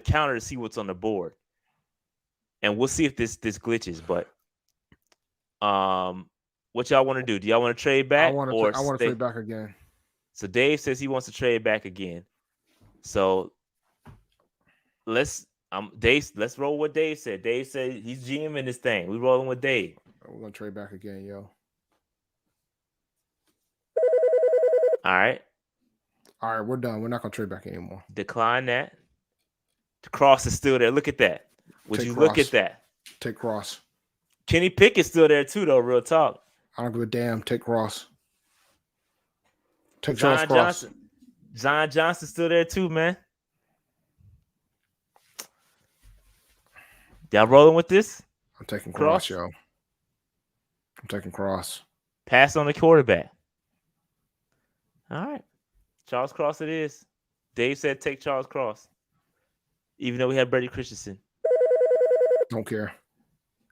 Speaker 1: counter to see what's on the board, and we'll see if this glitches. But what y'all want to do? Do y'all want to trade back or
Speaker 2: I want to
Speaker 1: stay?
Speaker 2: trade back again.
Speaker 1: So Dave says he wants to trade back again. So let's roll what Dave said. Dave said he's GMing this thing. We rolling with Dave.
Speaker 2: We're gonna trade back again, yo.
Speaker 1: All right.
Speaker 2: All right, we're done. We're not gonna trade back anymore.
Speaker 1: Decline that. The cross is still there. Look at that. Would
Speaker 2: Take
Speaker 1: you
Speaker 2: Cross.
Speaker 1: look at that?
Speaker 2: Take Cross.
Speaker 1: Kenny Pickett's still there too, though. Real talk.
Speaker 2: I don't give a damn. Take Cross. Take
Speaker 1: Zion
Speaker 2: Charles Cross.
Speaker 1: Zion Johnson's still there too, man. Y'all rolling with this?
Speaker 2: I'm taking
Speaker 1: Cross?
Speaker 2: Cross, yo. I'm taking Cross.
Speaker 1: Pass on the quarterback. All right. Charles Cross it is. Dave said take Charles Cross. Even though we had Brady Christensen.
Speaker 2: Don't care.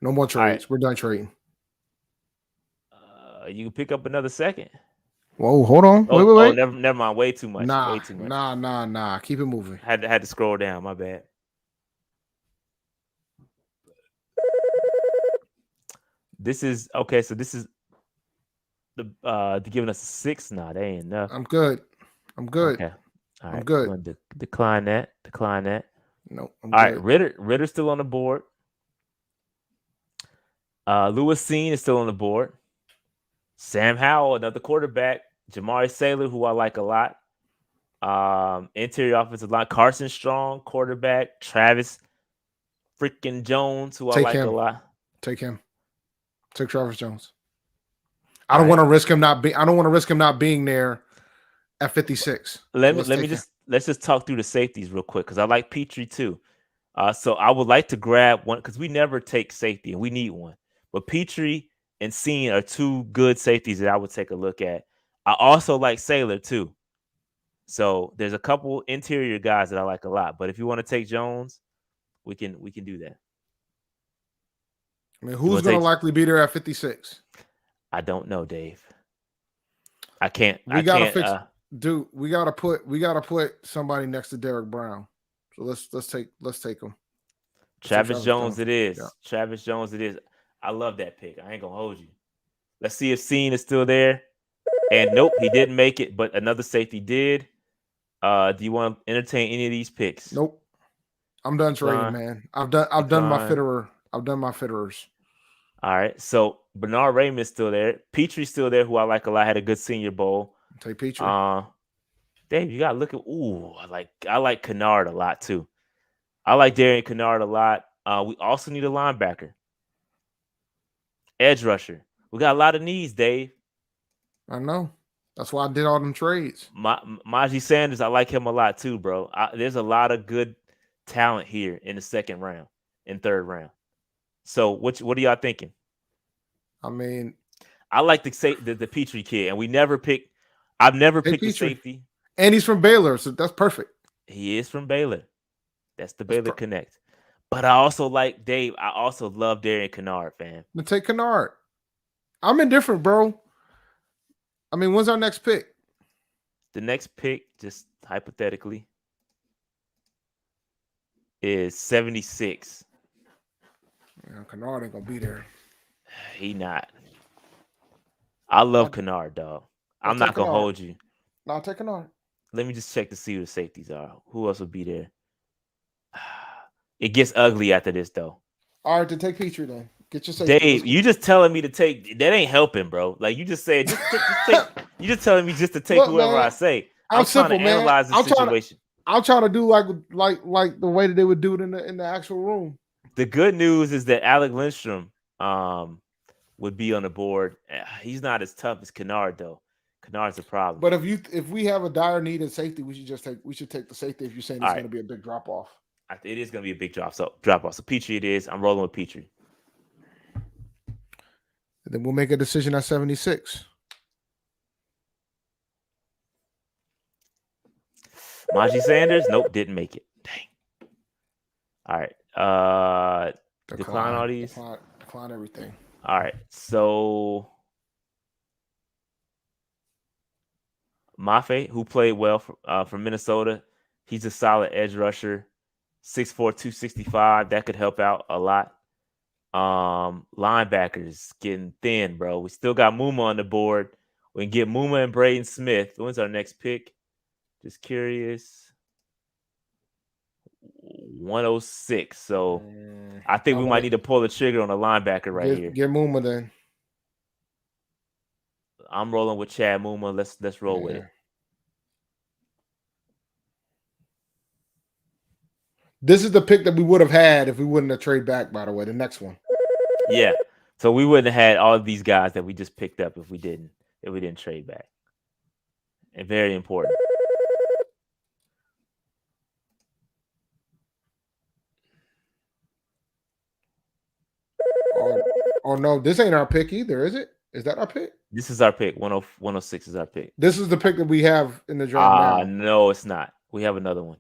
Speaker 2: No more trades.
Speaker 1: right.
Speaker 2: We're done trading.
Speaker 1: You can pick up another second.
Speaker 2: Whoa, hold on.
Speaker 1: Oh,
Speaker 2: Wait.
Speaker 1: never mind. Way too much.
Speaker 2: Nah,
Speaker 1: Way too much.
Speaker 2: Nah. Keep it moving.
Speaker 1: Had to scroll down. My bad. This is okay. So this is the giving us a 6. Nah, they ain't enough.
Speaker 2: I'm good.
Speaker 1: Okay. All right.
Speaker 2: I'm good.
Speaker 1: We're gonna decline that.
Speaker 2: No, I'm
Speaker 1: All
Speaker 2: good.
Speaker 1: right. Ritter's still on the board. Lewis Seen is still on the board. Sam Howell, another quarterback. Jamari Saylor, who I like a lot. Interior offensive line. Carson Strong, quarterback. Travis freaking Jones, who I like a lot.
Speaker 2: Take him. Take Travis Jones. I don't want to risk him not being. I don't want to risk him not being there at 56.
Speaker 1: Let's just talk through the safeties real quick because I like Petrie too. So I would like to grab one because we never take safety and we need one. But Petrie and Seen are two good safeties that I would take a look at. I also like Saylor too. So there's a couple interior guys that I like a lot. But if you want to take Jones, we can do that.
Speaker 2: I mean, who's going to likely be there at 56?
Speaker 1: I don't know, Dave. I can't.
Speaker 2: We gotta fix, dude. We gotta put somebody next to Derek Brown. So let's take him.
Speaker 1: Travis Jones. It is. Yeah. Travis Jones. It is. I love that pick. I ain't gonna hold you. Let's see if Seen is still there. And nope, he didn't make it, but another safety did. Do you want to entertain any of these picks?
Speaker 2: Nope. I'm done trading, man. I've done my fitterer. I've done my fitterers.
Speaker 1: All right. So Bernard Raymond's still there. Petrie's still there, who I like a lot. Had a good Senior Bowl.
Speaker 2: Take Petrie.
Speaker 1: Dave, you gotta look at. I like Kennard a lot too. I like Darian Kennard a lot. We also need a linebacker, edge rusher. We got a lot of needs, Dave.
Speaker 2: I know. That's why I did all them trades.
Speaker 1: Najee Sanders, I like him a lot too, bro. There's a lot of good talent here in the second round and third round. So what are y'all thinking?
Speaker 2: I mean,
Speaker 1: I like the Petrie kid, and I've never picked the safety.
Speaker 2: And he's from Baylor, so that's perfect.
Speaker 1: He is from Baylor. That's the Baylor Connect. But I also like Dave. I also love Darian Kennard, fam.
Speaker 2: But take Kennard. I'm indifferent, bro. I mean, when's our next pick?
Speaker 1: The next pick, just hypothetically, is 76.
Speaker 2: Yeah, Kennard ain't gonna be there.
Speaker 1: He not. I love Kennard, dog. I'm not gonna hold you.
Speaker 2: No, I'll take Kennard.
Speaker 1: Let me just check to see who the safeties are. Who else will be there? It gets ugly after this, though.
Speaker 2: All right, then take Petrie then. Get your safety.
Speaker 1: Dave, you just telling me to take that ain't helping, bro. Like you just said, take, you just telling me just to take whoever I say. I'm
Speaker 2: simple,
Speaker 1: trying to analyze the situation.
Speaker 2: I'm trying to do like the way that they would do it in the actual room.
Speaker 1: The good news is that Alec Lindstrom would be on the board. He's not as tough as Kennard, though. Kennard's a problem.
Speaker 2: But if we have a dire need in safety, we should take the safety if you're saying it's going to be a big drop off.
Speaker 1: It is going to be a big drop off. So Petrie it is. I'm rolling with Petrie.
Speaker 2: And then we'll make a decision at 76.
Speaker 1: Najee Sanders, nope, didn't make it. Dang. All right. Decline
Speaker 2: Decline,
Speaker 1: all these.
Speaker 2: decline, decline everything.
Speaker 1: All right. So Mafe, who played well from Minnesota, he's a solid edge rusher. 6'4", 265. That could help out a lot. Linebackers getting thin, bro. We still got Muma on the board. We can get Muma and Braden Smith. When's our next pick? Just curious. 106. So I think we might need to pull the trigger on a linebacker right here.
Speaker 2: Get Muma then.
Speaker 1: I'm rolling with Chad Muma. Let's roll with it.
Speaker 2: This is the pick that we would have had if we wouldn't have traded back, by the way. The next one.
Speaker 1: Yeah. So we wouldn't have had all of these guys that we just picked up if we didn't trade back. And very important.
Speaker 2: Oh no, this ain't our pick either, is it? Is that our pick?
Speaker 1: This is our pick. 106 is our pick.
Speaker 2: This is the pick that we have in the draft now.
Speaker 1: No, it's not. We have another one.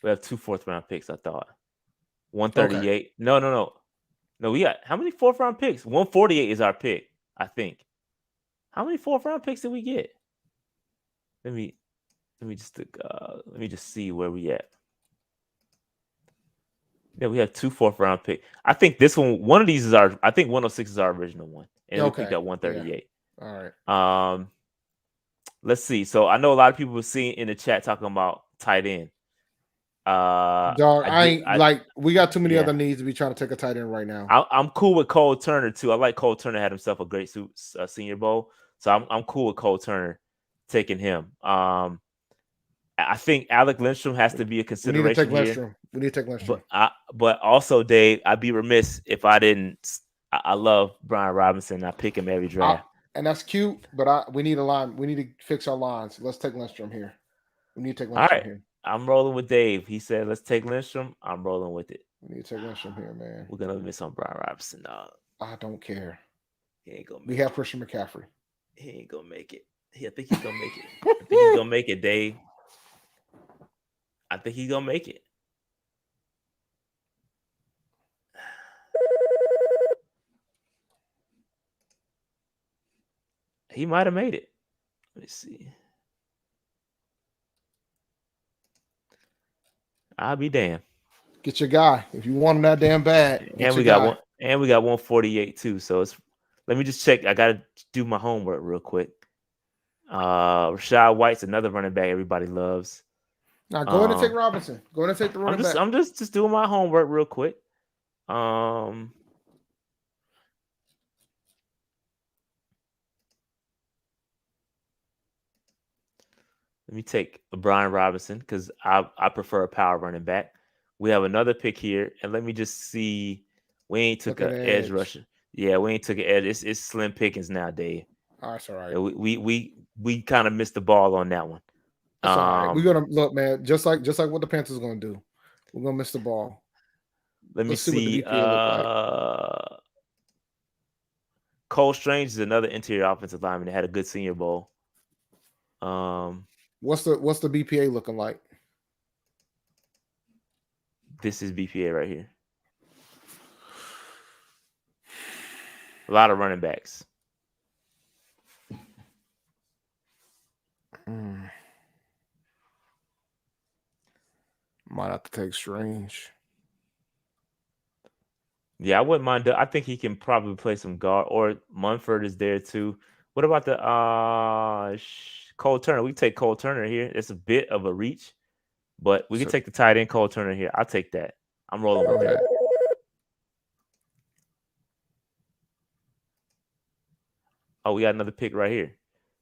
Speaker 1: We have 2 4th-round picks, I thought. 138. Okay. No. No, we got how many 4th-round picks? 148 is our pick, I think. How many 4th-round picks did we get? Let me just see where we at. Yeah, we have 2 4th-round picks. I think this one of these is our. I think 106 is our original one, and we picked up 138.
Speaker 2: Yeah. All
Speaker 1: right. Let's see. So I know a lot of people were seeing in the chat talking about tight end.
Speaker 2: Dog, we got too many other needs to be trying to take a tight end right now.
Speaker 1: I'm cool with Cole Turner too. I like Cole Turner, had himself a great Senior Bowl, so I'm cool with Cole Turner taking him. I think Alec Lindstrom has to be a consideration here.
Speaker 2: We need to take Lindstrom.
Speaker 1: But also, Dave, I'd be remiss if I didn't. I love Brian Robinson. I pick him every draft,
Speaker 2: and that's cute. But we need a line. We need to fix our lines. Let's take Lindstrom here. We need to take Lindstrom here.
Speaker 1: I'm rolling with Dave. He said, "Let's take Lindstrom." I'm rolling with it.
Speaker 2: We need to take Lindstrom here, man.
Speaker 1: We're gonna miss on Brian Robinson.
Speaker 2: I don't care.
Speaker 1: He ain't gonna.
Speaker 2: We have Christian McCaffrey.
Speaker 1: He ain't gonna make it. I think he's gonna make it. I think he's gonna make it, Dave. I think he's gonna make it. He might have made it. Let me see. I'll be damned.
Speaker 2: Get your guy if you want him that damn bad.
Speaker 1: And we got 148 too. So let me just check. I gotta do my homework real quick. Rashad White's another running back everybody loves.
Speaker 2: Now go ahead and take Robinson. Go ahead and take the running back.
Speaker 1: I'm just doing my homework real quick. Let me take Brian Robinson because I prefer a power running back. We have another pick here, and let me just see. We ain't took an edge rusher. Yeah, we ain't took an edge. It's slim pickings now, Dave.
Speaker 2: Oh, that's all right.
Speaker 1: We kind of missed the ball on that one.
Speaker 2: That's all right. We're gonna look, man. Just like what the Panthers are gonna do. We're gonna miss the ball.
Speaker 1: Let's see. What the BPA look like. Cole Strange is another interior offensive lineman that had a good Senior Bowl.
Speaker 2: What's the BPA looking like?
Speaker 1: This is BPA right here. A lot of running backs.
Speaker 2: Might have to take Strange.
Speaker 1: Yeah, I wouldn't mind. I think he can probably play some guard, or Munford is there too. What about the Cole Turner? We take Cole Turner here. It's a bit of a reach, but we can take the tight end Cole Turner here. I'll take that. I'm rolling with that. Oh, we got another pick right here.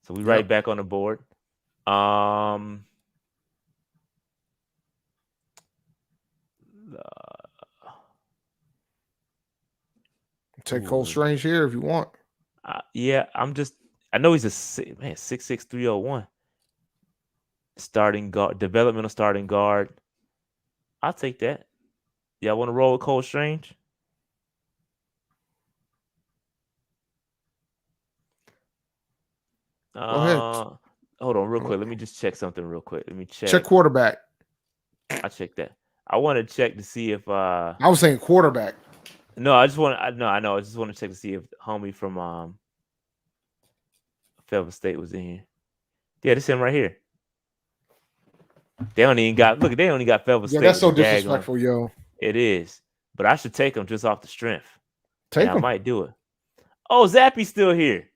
Speaker 1: So we right back on the board.
Speaker 2: Take Cole Strange here if you want.
Speaker 1: Yeah, I know he's a 6'6", 301. Starting guard, developmental starting guard. I'll take that. Yeah, I want to roll with Cole Strange.
Speaker 2: Go ahead.
Speaker 1: Hold on real quick. Let me just check something real quick. Let me check.
Speaker 2: Check quarterback.
Speaker 1: I check that. I want to check to see if
Speaker 2: I was saying quarterback.
Speaker 1: no, I just want no, I know. I just want to check to see if homie from Fayetteville State was in here. Yeah, this him right here. They don't even got look. They only got Fayetteville
Speaker 2: Yeah,
Speaker 1: State
Speaker 2: that's
Speaker 1: with
Speaker 2: so
Speaker 1: the daggone.
Speaker 2: disrespectful, yo.
Speaker 1: It is, but I should take him just off the strength, and
Speaker 2: Take
Speaker 1: I
Speaker 2: him.
Speaker 1: might do it. Oh, Zappy's still here.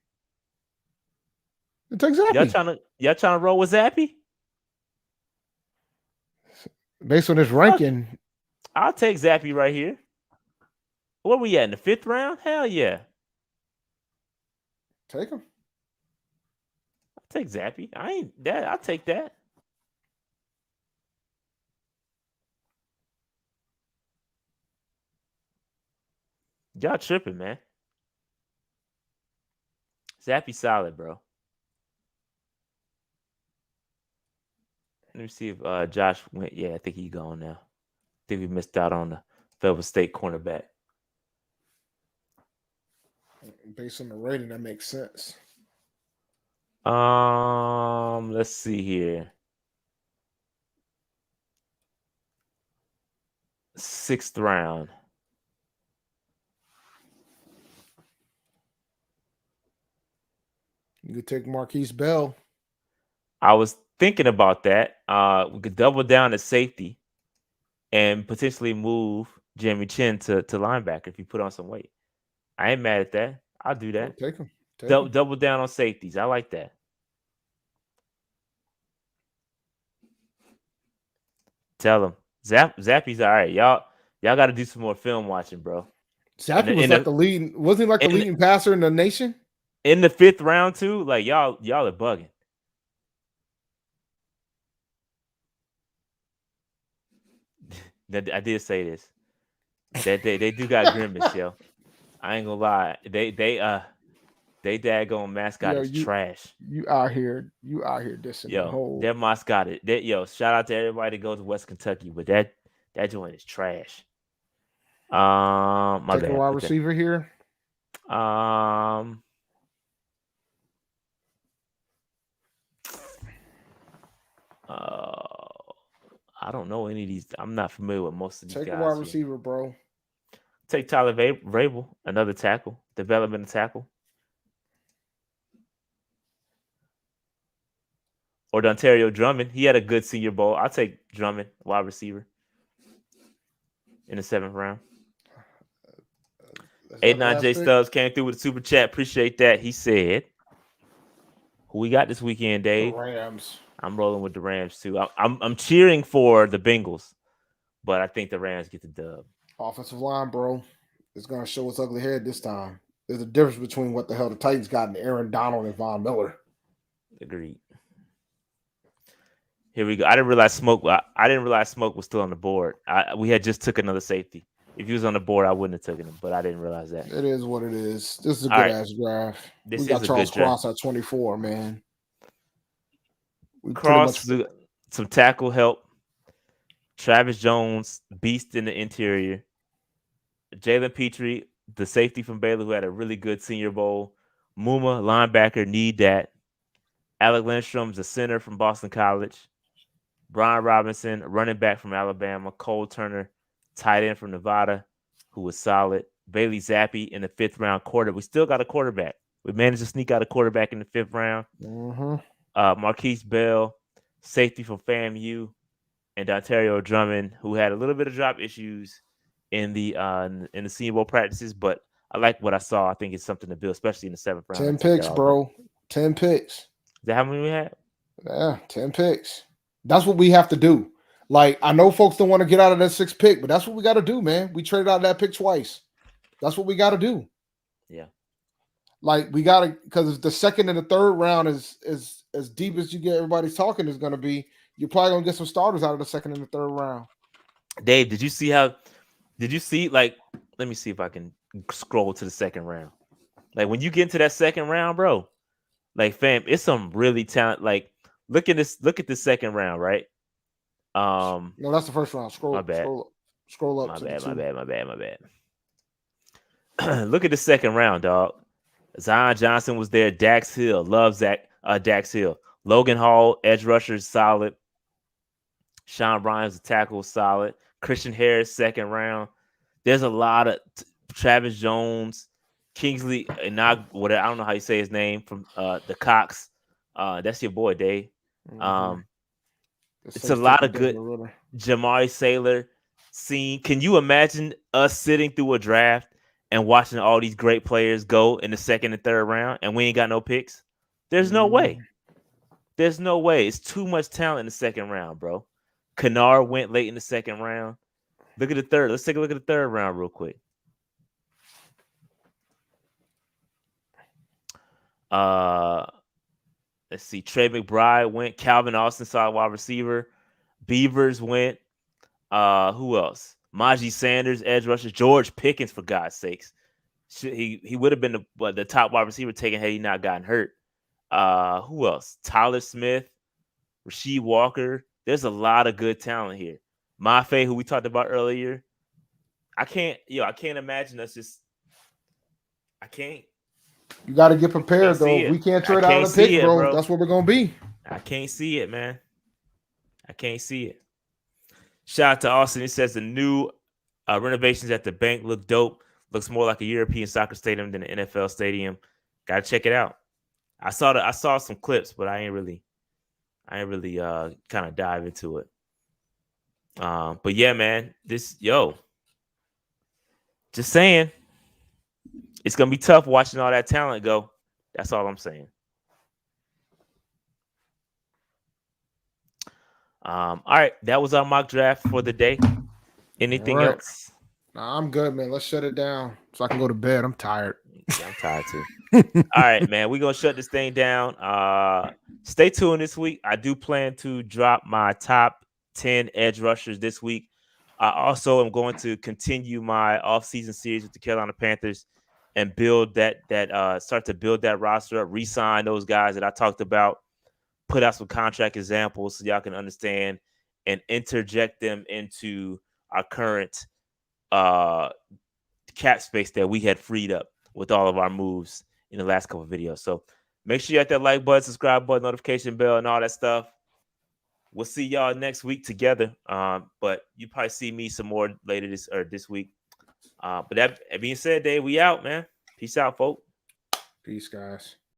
Speaker 2: Take
Speaker 1: Y'all
Speaker 2: Zappy.
Speaker 1: trying to roll with Zappy?
Speaker 2: Based on his
Speaker 1: Fuck,
Speaker 2: ranking,
Speaker 1: I'll take Zappy right here. Where we at in the 5th round? Hell yeah,
Speaker 2: take him.
Speaker 1: I'll take Zappy. I ain't that. I'll take that. Y'all tripping, man. Zappy solid, bro. Let me see if Josh went. Yeah, I think he's gone now. I think we missed out on the Fayetteville State cornerback.
Speaker 2: Based on the rating, that makes sense.
Speaker 1: Let's see here. 6th round.
Speaker 2: You could take Marquise Bell.
Speaker 1: I was thinking about that. We could double down at safety and potentially move Jeremy Chin to linebacker if you put on some weight. I ain't mad at that. I'll do that.
Speaker 2: Take him. Take him.
Speaker 1: Double down on safeties. I like that. Tell him. Zappy's all right. Y'all got to do some more film watching, bro.
Speaker 2: Zappy was like the leading. Wasn't he like the leading passer in the nation?
Speaker 1: In the 5th round too? Like y'all are bugging. I did say this. That they do got grimace, yo. I ain't gonna lie. They daggone mascot is trash.
Speaker 2: You out here dissing
Speaker 1: yo,
Speaker 2: the whole.
Speaker 1: Their mascot is shout out to everybody that goes to West Kentucky, but that joint is trash. My
Speaker 2: take
Speaker 1: bad.
Speaker 2: a wide receiver here.
Speaker 1: I don't know any of these. I'm not familiar with most of these guys.
Speaker 2: Take a wide receiver, bro.
Speaker 1: Take Tyler Vrabel, another tackle, development tackle. Or Dontario Drummond. He had a good Senior Bowl. I'll take Drummond, wide receiver, in the 7th round. 89J Stubbs came through with a super chat. Appreciate that. He said, "Who we got this weekend, Dave?"
Speaker 2: The Rams.
Speaker 1: I'm rolling with the Rams too. I'm cheering for the Bengals, but I think the Rams get the dub.
Speaker 2: Offensive line, bro, it's gonna show its ugly head this time. There's a difference between what the hell the Titans got and Aaron Donald and Von Miller.
Speaker 1: Agreed. Here we go. I didn't realize Smoke was still on the board. We had just took another safety. If he was on the board, I wouldn't have taken him, but I didn't realize that.
Speaker 2: It is what it is. This is a good ass draft. We got Charles Cross at 24, man.
Speaker 1: Cross, some tackle help. Travis Jones, beast in the interior. Jalen Petrie, the safety from Baylor, who had a really good Senior Bowl. Muma, linebacker, need that. Alec Lindstrom's a center from Boston College. Brian Robinson, running back from Alabama. Cole Turner, tight end from Nevada, who was solid. Bailey Zappi in the 5th round quarter. We still got a quarterback. We managed to sneak out a quarterback in the 5th round.
Speaker 2: Mm-hmm.
Speaker 1: Marquise Bell, safety from FAMU, and Dontario Drummond, who had a little bit of drop issues in the Senior Bowl practices, but I like what I saw. I think it's something to build, especially in the 7th round.
Speaker 2: 10 picks, bro. 10 picks.
Speaker 1: Is that how many we had?
Speaker 2: Yeah, 10 picks. That's what we have to do. Like, I know folks don't want to get out of that 6th pick, but that's what we got to do, man. We traded out of that pick twice. That's what we got to do.
Speaker 1: Yeah.
Speaker 2: Like, we got to, because the 2nd and the 3rd round is as deep as you get everybody's talking is going to be. You're probably going to get some starters out of the 2nd and the 3rd round.
Speaker 1: Dave, did you see, like, let me see if I can scroll to the 2nd round. Like, when you get into that 2nd round, bro, like, fam, it's some really talent. Like, look at this 2nd round, right?
Speaker 2: No, that's the 1st round. Scroll up.
Speaker 1: My bad. Look at the 2nd round, dog. Zion Johnson was there. Dax Hill, love Dax Hill. Logan Hall, edge rusher, is solid. Sean Rhymes, the tackle, solid. Christian Harris, second round. There's a lot of Travis Jones, Kingsley, and now whatever I don't know how you say his name from the Cox. That's your boy, Dave.
Speaker 2: Mm-hmm.
Speaker 1: Um,
Speaker 2: The
Speaker 1: it's a
Speaker 2: safe
Speaker 1: lot
Speaker 2: taking
Speaker 1: of good.
Speaker 2: Desmond Ritter.
Speaker 1: Jamari Saylor scene. Can you imagine us sitting through a draft and watching all these great players go in the second and third round, and we ain't got no picks? There's no
Speaker 2: Mm-hmm.
Speaker 1: way. There's no way. It's too much talent in the second round, bro. Kennard went late in the second round. Look at the third. Let's take a look at the third round real quick. Uh, let's see. Trey McBride went. Calvin Austin, solid wide receiver. Beavers went. Who else? Najee Sanders, edge rusher. George Pickens, for God's sakes. He would have been the top wide receiver taken had he not gotten hurt. Who else? Tyler Smith, Rasheed Walker. There's a lot of good talent here. Mafe, who we talked about earlier. I can't imagine us just. I can't.
Speaker 2: You got to get
Speaker 1: I can't
Speaker 2: prepared though.
Speaker 1: see
Speaker 2: If we
Speaker 1: it.
Speaker 2: can't
Speaker 1: I
Speaker 2: trade out
Speaker 1: can't
Speaker 2: of the
Speaker 1: see
Speaker 2: pick,
Speaker 1: it,
Speaker 2: bro,
Speaker 1: bro.
Speaker 2: that's what we're gonna be.
Speaker 1: I can't see it, man. I can't see it. Shout out to Austin. He says the new renovations at the bank look dope. Looks more like a European soccer stadium than an NFL stadium. Gotta check it out. I saw some clips, but I ain't really kind of dive into it. But yeah, man, just saying, it's gonna be tough watching all that talent go. That's all I'm saying. All right, that was our mock draft for the day.
Speaker 2: All
Speaker 1: Anything
Speaker 2: right.
Speaker 1: else?
Speaker 2: Nah, I'm good, man. Let's shut it down so I can go to bed. I'm tired.
Speaker 1: Yeah, I'm tired too. All right, man. We're gonna shut this thing down. Stay tuned this week. I do plan to drop my top 10 edge rushers this week. I also am going to continue my off-season series with the Carolina Panthers and start to build that roster up, re-sign those guys that I talked about, put out some contract examples so y'all can understand and interject them into our current cap space that we had freed up with all of our moves in the last couple of videos. So make sure you hit that like button, subscribe button, notification bell, and all that stuff. We'll see y'all next week together. But you probably see me some more later this week. But that being said, Dave, we out, man. Peace out, folks.
Speaker 2: Peace, guys.